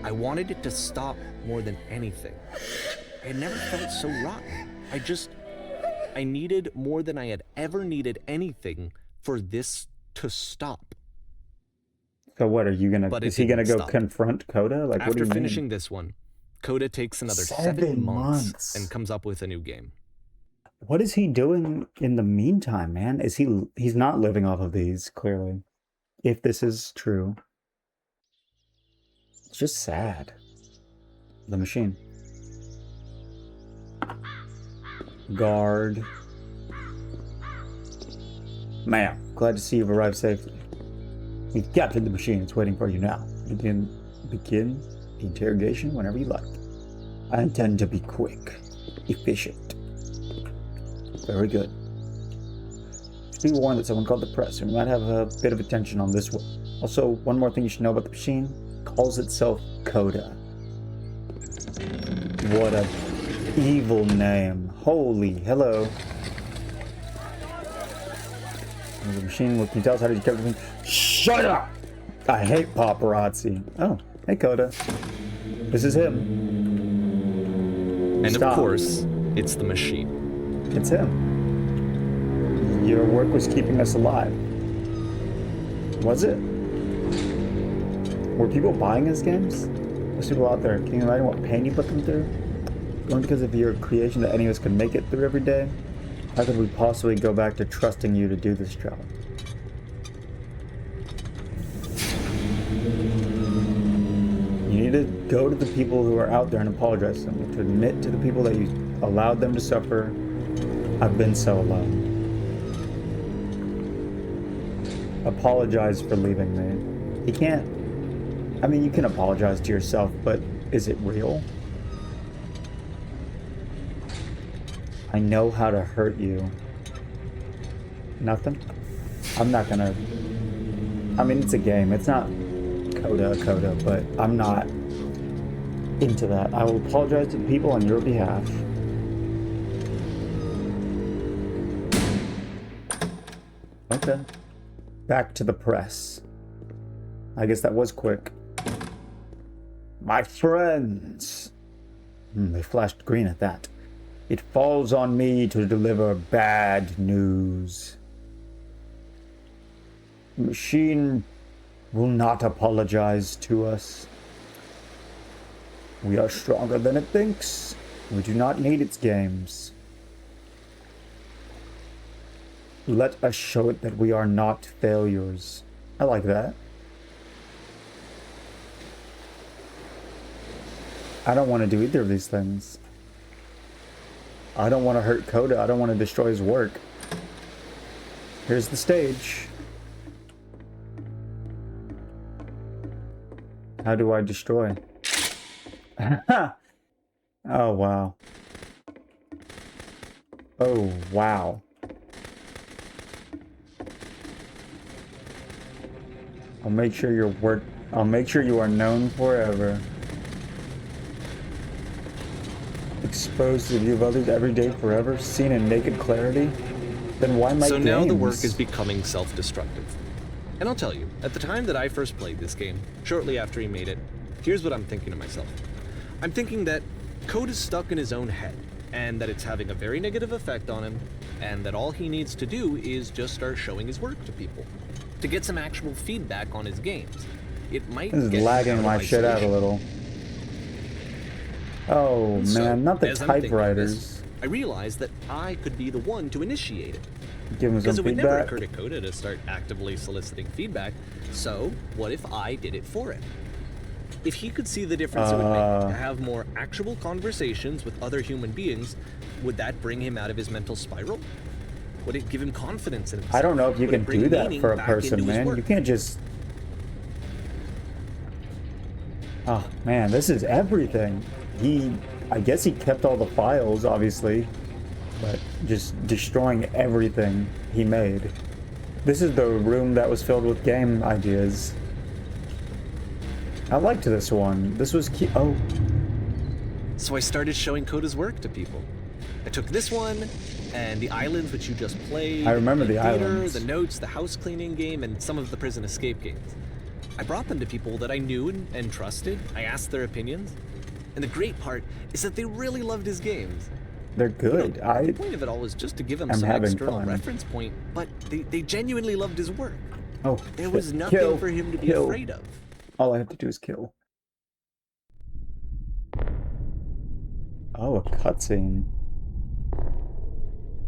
I wanted it to stop more than anything. I had never felt so rotten. I needed more than I had ever needed anything for this to stop. So what are you gonna? But it Is he gonna didn't go stop. confront Coda? Like, what do After you finishing mean? this one, Coda takes another 7 7 months months. and comes up with a new game. What is he doing in the meantime, man? Is he? He's not living off of these, clearly. If this is true, it's just sad. The machine. Guard. Ma'am, glad to see you've arrived safely. We've captured the machine. It's waiting for you now. Begin the interrogation whenever you like. I intend to be quick, efficient. Very good. Just be warned that someone called the press, and we might have a bit of attention on this one. Also, one more thing you should know about the machine. It calls itself Coda. What a evil name. Holy hello. The machine, what can you tell us? How did you capture the machine? Shut up! I hate paparazzi. Oh, hey Coda. This is him. And Stop. of course, it's the machine. It's him. Your work was keeping us alive. Was it? Were people buying his games? There's people out there. Can you imagine what pain you put them through? Only because of your creation that any of us could make it through every day? How could we possibly go back to trusting you to do this job? You need to go to the people who are out there and apologize to them. To admit to the people that you allowed them to suffer. I've been so alone. Apologize for leaving me. You can't... I mean, you can apologize to yourself, but is it real? I know how to hurt you. Nothing? I'm not gonna... I mean, it's a game. It's not Coda, but I'm not into that. I will apologize to people on your behalf. Okay. Back to the press. I guess that was quick. My friends. They flashed green at that. It falls on me to deliver bad news. The machine will not apologize to us. We are stronger than it thinks. We do not need its games. Let us show it that we are not failures. I like that. I don't want to do either of these things. I don't want to hurt Coda. I don't want to destroy his work. Here's the stage. How do I destroy? Oh, wow. Oh, wow. I'll make sure I'll make sure you are known forever. Exposed to the view of others every day forever, seen in naked clarity. Then why make So games? now the work is becoming self-destructive. And I'll tell you, at the time that I first played this game, shortly after he made it, here's what I'm thinking to myself. I'm thinking that Code is stuck in his own head, and that it's having a very negative effect on him, and that all he needs to do is just start showing his work to people, to get some actual feedback on his games. It might This is get him lagging out of my shit out a isolation. little. Oh So, man, not the as I'm thinking typewriters. this, I realized that I could be the one to initiate it. Give him Because some it would never feedback. occur to Coda to start actively soliciting feedback, so what if I did it for him? If he could see the difference it would make to have more actual conversations with other human beings, would that bring him out of his mental spiral? Would it give him confidence in himself? I don't know if you Would it can bring do that meaning for a back person, into his man. work? You can't just... Oh man, this is everything. I guess he kept all the files, obviously, but just destroying everything he made. This is the room that was filled with game ideas. I liked this one. This was cute. Oh, So I started showing Coda's work to people. I took this one, and the islands which you just played. I remember the theater, islands. the notes, the house cleaning game, and some of the prison escape games. I brought them to people that I knew and trusted. I asked their opinions. And the great part is that they really loved his games. they're good. The point of it all was just to give him I'm some having external fun. reference point, but they genuinely loved his work. Oh, There shit. was nothing Kill, for him to be kill. afraid of. All I have to do is kill. Oh, a cutscene.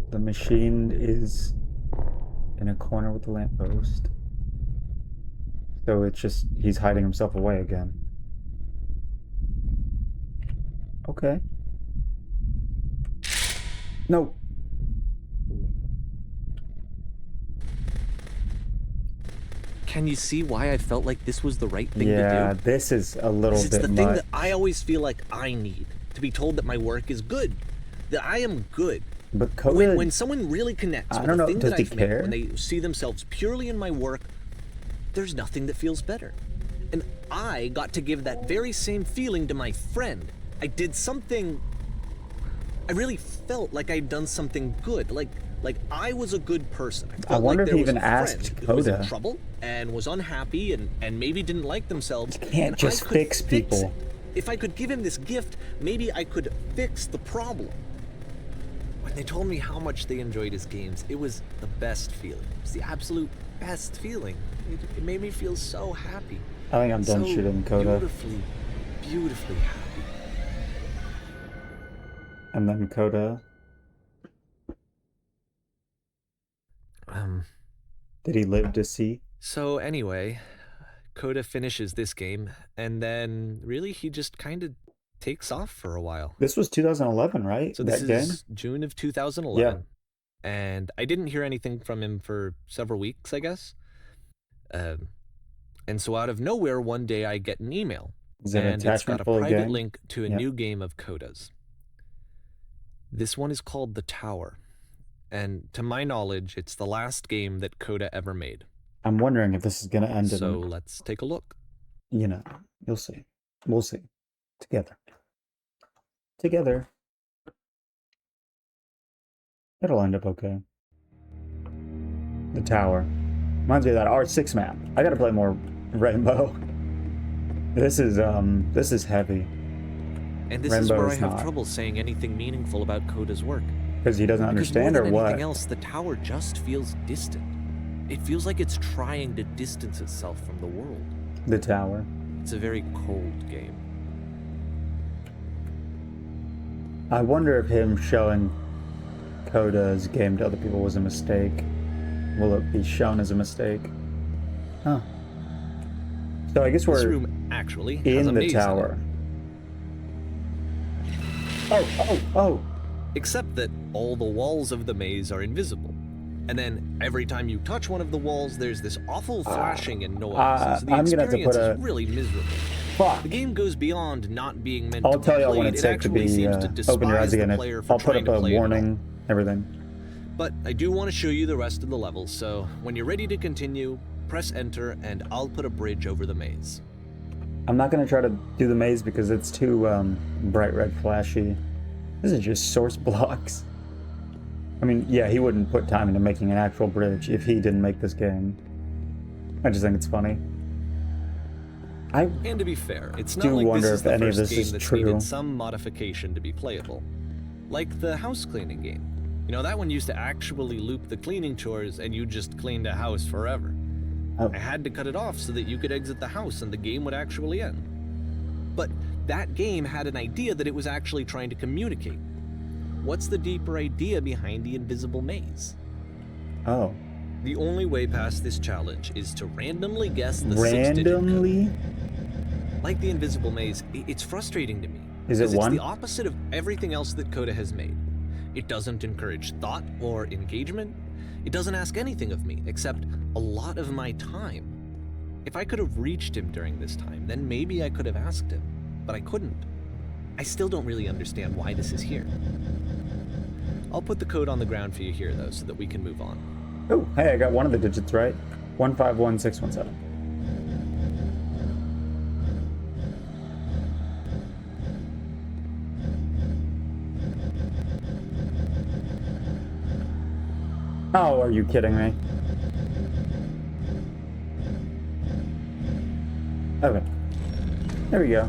The machine is in a corner with the lamppost. So it's just, he's hiding himself away again. Okay. No. Can you see why I felt like this was the right thing Yeah, to do? this is a little It's bit the much. thing that I always feel like I need, to be told that my work is good, that I am good. But Coda, When someone really connects I with don't the know, thing does that he I've made, care? when they see themselves purely in my work, there's nothing that feels better. And I got to give that very same feeling to my friend. I did something. I really felt like I'd done something good, like I was a good person. I felt wonder like if there he was even a friend asked who was in Coda. trouble and was unhappy and maybe didn't like themselves. can't and I just could fix people. it. If I could give him this gift, maybe I could fix the problem. When they told me how much they enjoyed his games, it was the best feeling. It was the absolute best feeling. It made me feel so happy. I think I'm done So shooting Coda. Beautifully, beautifully happy. And then Coda. Did he live to see? So anyway, Coda finishes this game, and then really he just kind of takes off for a while. This was 2011, right? So that this game? is June of 2011. And I didn't hear anything from him for several weeks, I guess. And so out of nowhere, one day I get an email. Is it an And it's got attachment a full of private game? link to a Yep. new game of Coda's. This one is called The Tower. And to my knowledge, it's the last game that Coda ever made. I'm wondering if this is going to end So in, let's take a look. you know, you'll see. We'll see. Together. Together. It'll end up okay. The Tower. Reminds me of that R6 map. I gotta play more Rainbow. This is heavy. And this is where I Rainbow's have not. trouble saying anything meaningful about Coda's work. Because he doesn't Because more understand than or what? anything else, the tower just feels distant. It feels like it's trying to distance itself from the world. The Tower. It's a very cold game. I wonder if him showing Coda's game to other people was a mistake. Will it be shown as a mistake? Huh. So I guess This we're room actually has in a the maze tower. In it, Oh! except that all the walls of the maze are invisible. And then every time you touch one of the walls, there's this awful flashing and noise. So the I'm gonna have to experience put a- is really miserable. Fuck! The game goes beyond not being meant I'll to be tell y'all played. when it's It safe to actually be, seems to open your eyes despise the again. player for I'll put trying up to a play it at all. warning, everything. But I do want to show you the rest of the levels, so when you're ready to continue, press enter and I'll put a bridge over the maze. I'm not gonna try to do the maze because it's too, bright red flashy. This is just source blocks. I mean, yeah, he wouldn't put time into making an actual bridge if he didn't make this game. I just think it's funny. I And to be fair, it's do not like wonder this is if the any of first this game is that's true. needed some modification to be playable. Like the house cleaning game. You know, that one used to actually loop the cleaning chores and you just cleaned a house forever. Oh. I had to cut it off so that you could exit the house and the game would actually end. But that game had an idea that it was actually trying to communicate. What's the deeper idea behind the invisible maze? Oh. The only way past this challenge is to randomly guess the six-digit code. Randomly? Like the invisible maze, it's frustrating to me. Is it because one? It's the opposite of everything else that Coda has made. It doesn't encourage thought or engagement. It doesn't ask anything of me except a lot of my time. If I could have reached him during this time, then maybe I could have asked him, but I couldn't. I still don't really understand why this is here. I'll put the code on the ground for you here, though, so that we can move on. Oh, hey, I got one of the digits right. 151617. Oh, are you kidding me? Okay. There we go.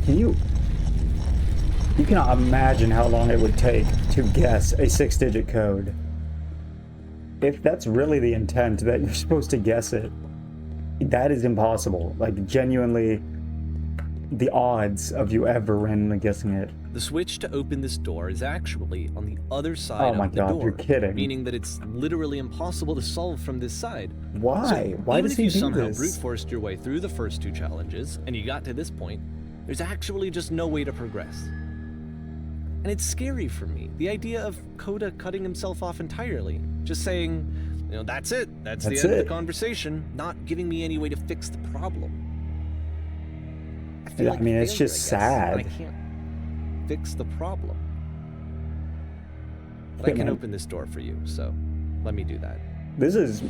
Can you... You cannot imagine how long it would take to guess a 6-digit code. If that's really the intent, that you're supposed to guess it, that is impossible. Like, genuinely, the odds of you ever randomly guessing it. The switch to open this door is actually on the other side Oh my of the God, door. you're kidding. Meaning that it's literally impossible to solve from this side. Why? So Why even does if he you do somehow this? brute forced your way through the first 2 challenges and you got to this point, there's actually just no way to progress. And it's scary for me, the idea of Coda cutting himself off entirely, just saying, you know, that's it, that's the end of the conversation, not giving me any way to fix the problem. I feel like I mean, it's failure, just I guess, sad. and I can't fix the problem. But Hey, I can man. open this door for you, so let me do that. This is...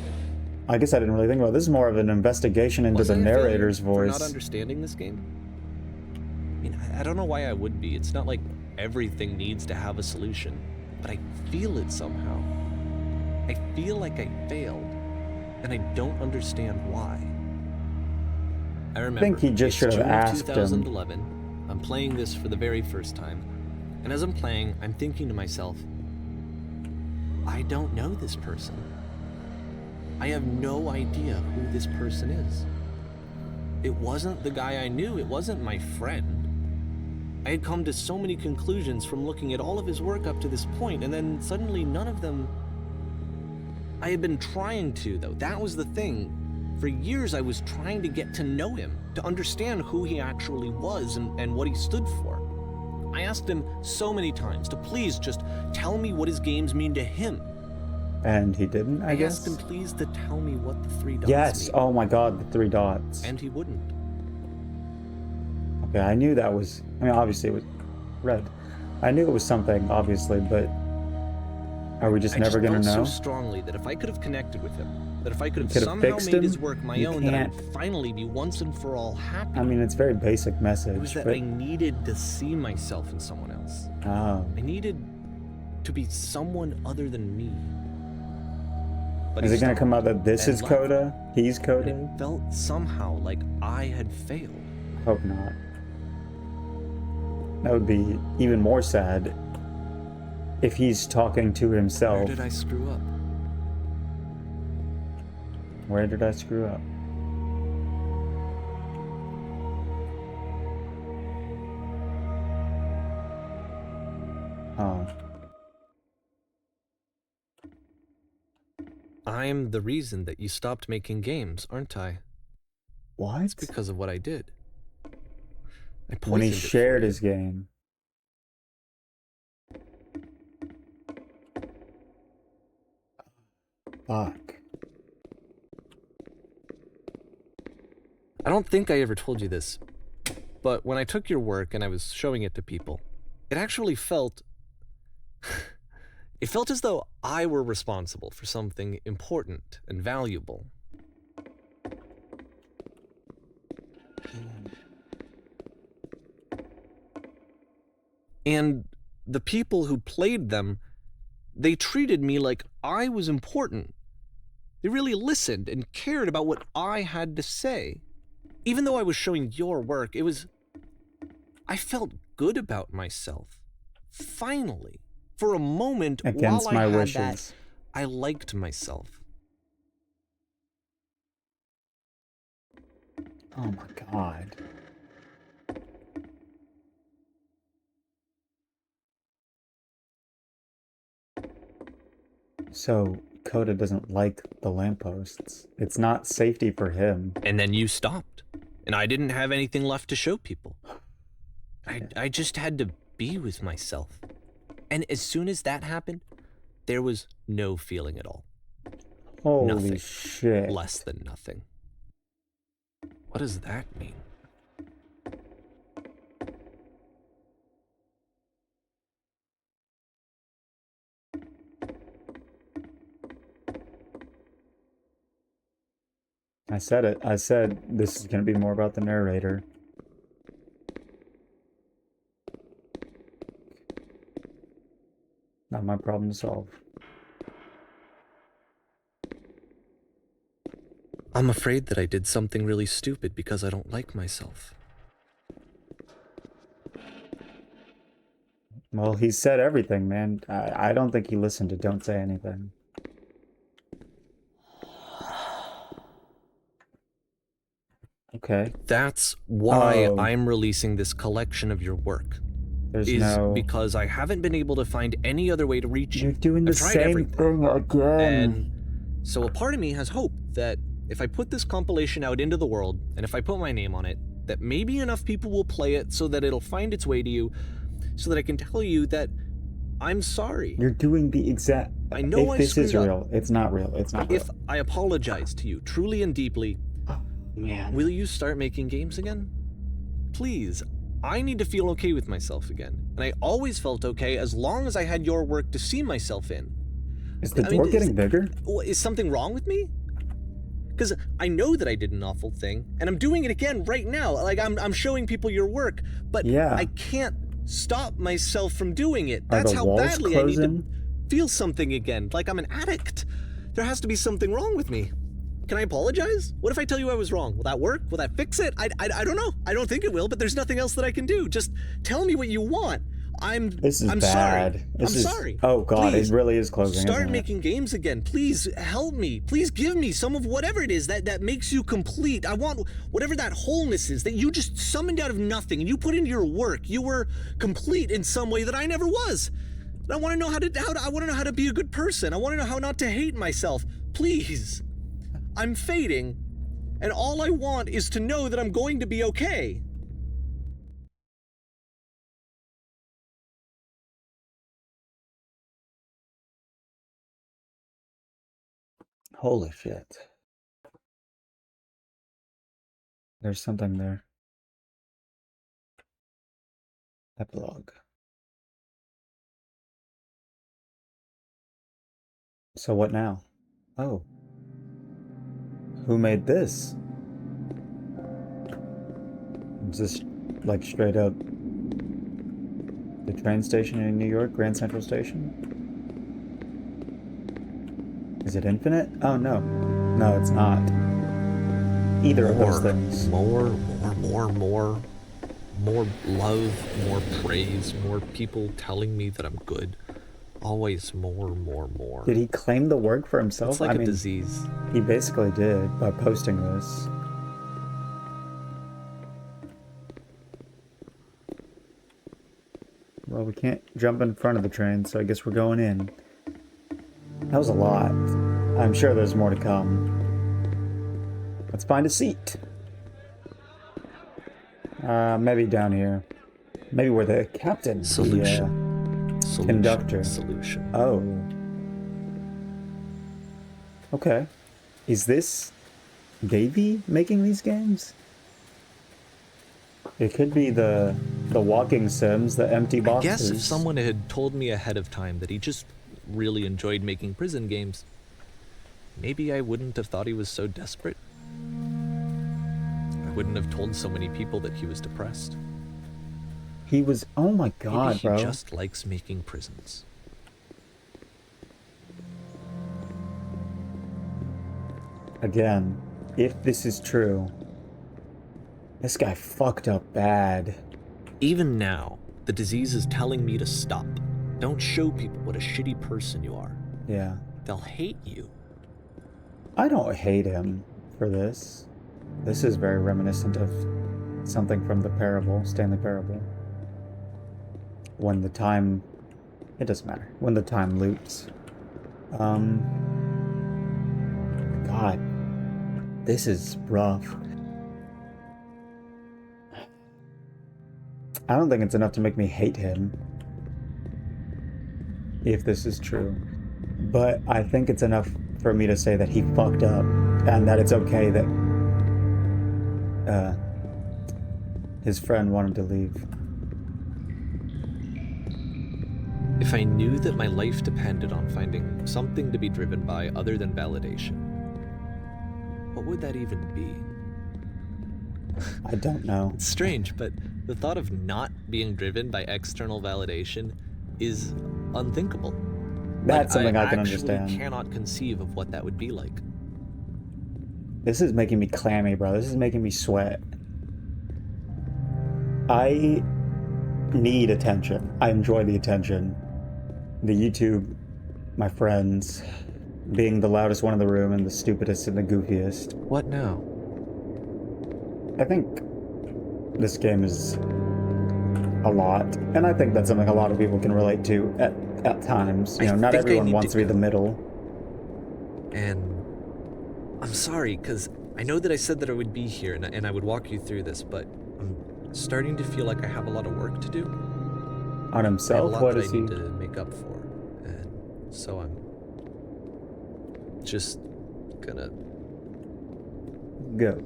I guess I didn't really think about it. This is more of an investigation into Was the I a failure narrator's for voice. not understanding this game? I mean, I don't know why I would be. It's not like everything needs to have a solution, but I feel it somehow. I feel like I failed, and I don't understand why. I remember. think he just it's should have June of asked him. 2011. I'm playing this for the very first time, and as I'm playing, I'm thinking to myself, I don't know this person. I have no idea who this person is. It wasn't the guy I knew. It wasn't my friend. I had come to so many conclusions from looking at all of his work up to this point, and then suddenly none of them... I had been trying to, though. That was the thing. For years, I was trying to get to know him, to understand who he actually was and what he stood for. I asked him so many times to please just tell me what his games mean to him. And he didn't, I guess? asked him please to tell me what the 3 dots Yes, mean. oh my God, the 3 dots. And he wouldn't. Okay, I knew that was... I mean, obviously it was red. I knew it was something, obviously, but... Are we just never gonna I just know? felt so strongly that if I could have connected with him, that if I could have could've somehow fixed made his him? work my You own, that I can't- would finally be once and for all happy. I mean, it's a very basic it was message, that but... I needed to see myself in someone else. Oh. I needed to be someone other than me. But Is he it gonna stopped come out that this and is left. Coda? He's And Coda? it felt somehow like I had failed. Hope not. That would be even more sad if he's talking to Where himself. did I screw up? Where did I screw up? Oh. I'm the reason that you stopped making games, aren't I? What? It's because of what I did. I When he poisoned it for shared you. his game. Fuck. I don't think I ever told you this, but when I took your work and I was showing it to people, it actually felt... it felt as though I were responsible for something important and valuable. And the people who played them, they treated me like I was important. They really listened and cared about what I had to say. Even though I was showing your work, I felt good about myself. Finally. For a moment, Against while my I had wishes. that, I liked myself. Oh my God. So, Coda doesn't like the lampposts. It's not safety for him. And then you stopped. And I didn't have anything left to show people. I just had to be with myself. And as soon as that happened, there was no feeling at all. Holy Nothing. shit. Less than nothing. What does that mean? I said it. I said this is going to be more about the narrator. my problem to solve. I'm afraid that I did something really stupid because I don't like myself. Well, he said everything, man. I don't think he listened to Don't Say Anything. Okay. That's why Oh. I'm releasing this collection of your work. There's Is no... because I haven't been able to find any other way to reach you. You're doing the I've tried same everything. thing again. And so a part of me has hope that if I put this compilation out into the world, and if I put my name on it, that maybe enough people will play it so that it'll find its way to you, so that I can tell you that I'm sorry. You're doing the exact... I know if I this is screwed up. real, it's not real. It's not real. If I apologize to you truly and deeply, Man. will you start making games again? Please. I need to feel okay with myself again. And I always felt okay as long as I had your work to see myself in. Is the door getting bigger? Is something wrong with me? Because I know that I did an awful thing, and I'm doing it again right now. Like, I'm showing people your work, but Yeah. I can't stop myself from doing it. Are That's the how walls badly I need to closing? feel something again, like I'm an addict. There has to be something wrong with me. Can I apologize? What if I tell you I was wrong? Will that work? Will that fix it? I don't know. I don't think it will, but there's nothing else that I can do. Just tell me what you want. This is I'm bad. sorry. This I'm is... sorry. Oh god, Please, it really is closing. start isn't it? making games again. Please help me. Please give me some of whatever it is that makes you complete. I want whatever that wholeness is that you just summoned out of nothing and you put into your work. You were complete in some way that I never was. And I want to know I want to know how to be a good person. I want to know how not to hate myself. Please. I'm fading, and all I want is to know that I'm going to be okay. Holy shit. There's something there. Epilogue. So what now? Oh. Who made this? Is this like straight up the train station in New York, Grand Central Station? Is it infinite? Oh no. No, it's not. Either of those things. More love, more praise, more people telling me that I'm good. Always more. Did he claim the work for himself? It's like a disease. He basically did by posting this. Well, we can't jump in front of the train, so I guess we're going in. That was a lot. I'm sure there's more to come. Let's find a seat. Maybe down here. Maybe where the captain, Solution. Conductor. Solution. Oh. Okay. Is this Davey making these games? It could be the walking sims, the empty I boxes. guess if someone had told me ahead of time that he just really enjoyed making prison games, maybe I wouldn't have thought he was so desperate. I wouldn't have told so many people that he was depressed. He was, oh my god, Maybe he bro. just likes making prisons. Again, if this is true, this guy fucked up bad. Even now, the disease is telling me to stop. Don't show people what a shitty person you are. Yeah. They'll hate you. I don't hate him for this. This is very reminiscent of something from the parable, Stanley Parable. When the time... It doesn't matter. When the time loops. God. This is rough. I don't think it's enough to make me hate him. If this is true. But I think it's enough for me to say that he fucked up. And that it's okay that... his friend wanted to leave. If I knew that my life depended on finding something to be driven by other than validation, what would that even be? I don't know. It's strange, but the thought of not being driven by external validation is unthinkable. That's something I can actually understand. cannot conceive of what that would be like. This is making me clammy, bro. This is making me sweat. I need attention. I enjoy the attention. The YouTube, my friends, being the loudest one in the room and the stupidest and the goofiest. What now? I think this game is a lot, and I think that's something a lot of people can relate to at times. You know, not think I everyone need wants to to be the go. middle. And I'm sorry, because I know that I said that I would be here and I would walk you through this, but I'm starting to feel like I have a lot of work to do. On I have a himself, lot what that I is he? need to make up for. And so I'm just gonna. Go.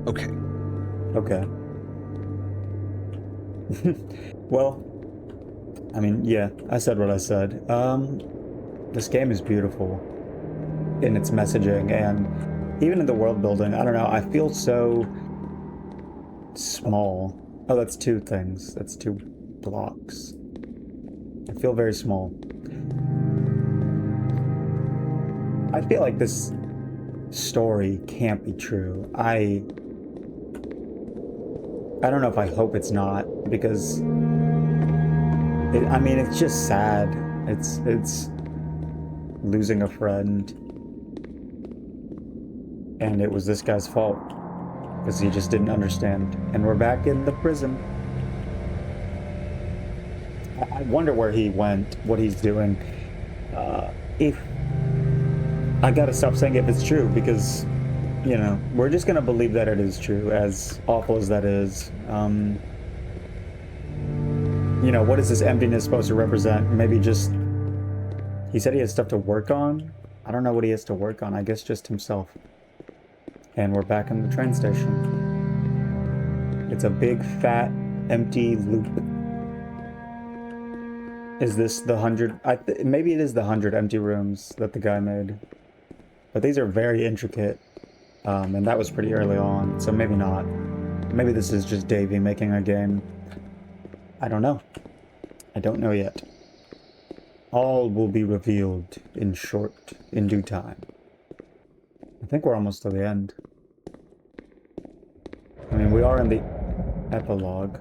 Okay. Okay. Well, I mean, yeah, I said what I said. This game is beautiful in its messaging and even in the world building. I don't know, I feel so small. Oh, that's two things. That's two blocks. I feel very small. I feel like this story can't be true. I don't know if I hope it's not, because I mean, it's just sad. It's losing a friend, and it was this guy's fault because he just didn't understand. And we're back in the prison. I wonder where he went, what he's doing. If I gotta stop saying if it's true, because you know we're just gonna believe that it is true, as awful as that is. You know, what is this emptiness supposed to represent? Maybe just he said he has stuff to work on. I don't know what he has to work on. I guess just himself. And we're back in the train station. It's a big, fat, empty loop. Is this the 100? Maybe it is the 100 empty rooms that the guy made. But these are very intricate. And that was pretty early on, so maybe not. Maybe this is just Davey making a game. I don't know. I don't know yet. All will be revealed in due time. I think we're almost to the end. I mean, we are in the epilogue.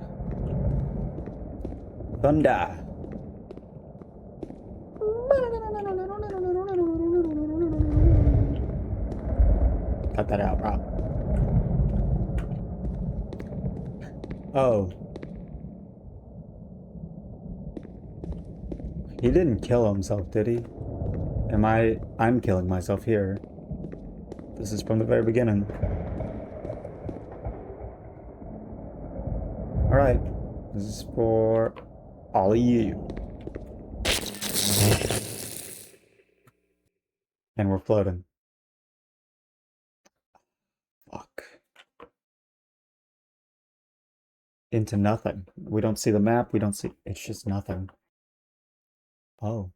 Thunder! Cut that out, Rob. Oh. He didn't kill himself, did he? I'm killing myself here. This is from the very beginning. Alright. This is for all of you. And we're floating. Fuck. Into nothing. We don't see the map, we don't see... It's just nothing. Oh.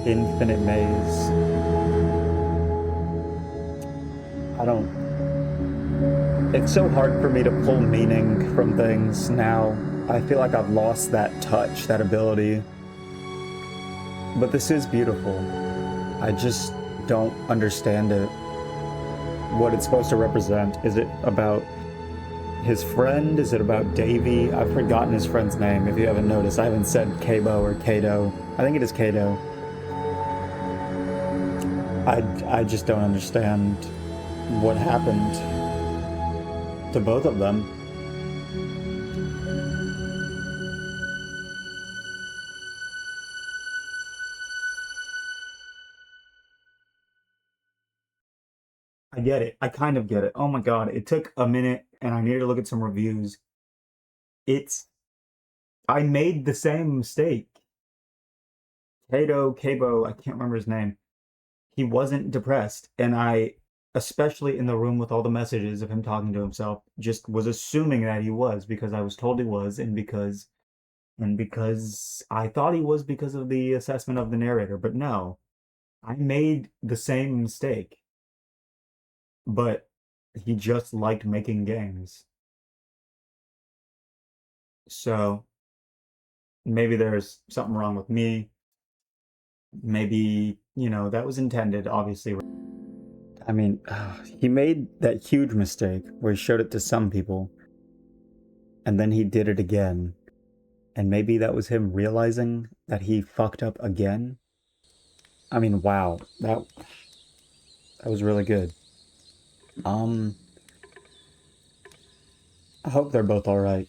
Infinite maze. I don't... It's so hard for me to pull meaning from things now. I feel like I've lost that touch, that ability. But this is beautiful. I just don't understand it. What it's supposed to represent. Is it about his friend? Is it about Davey? I've forgotten his friend's name, if you haven't noticed. I haven't said Cabo or Kato. I think it is Kato. I just don't understand what happened to both of them. I get it. I kind of get it. Oh my god, it took a minute and I needed to look at some reviews. I made the same mistake. Cabo, I can't remember his name. He wasn't depressed, and I, especially in the room with all the messages of him talking to himself, just was assuming that he was because I was told he was, and because I thought he was because of the assessment of the narrator, but no. I made the same mistake. but he just liked making games. So maybe there's something wrong with me. Maybe, that was intended, obviously. I mean, he made that huge mistake where he showed it to some people, and then he did it again. And maybe that was him realizing that he fucked up again. I mean, wow, that was really good. I hope they're both all right.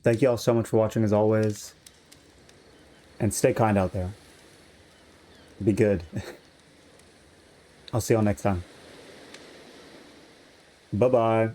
Thank you all so much for watching as always. And stay kind out there. Be good. I'll see y'all next time. Bye-bye.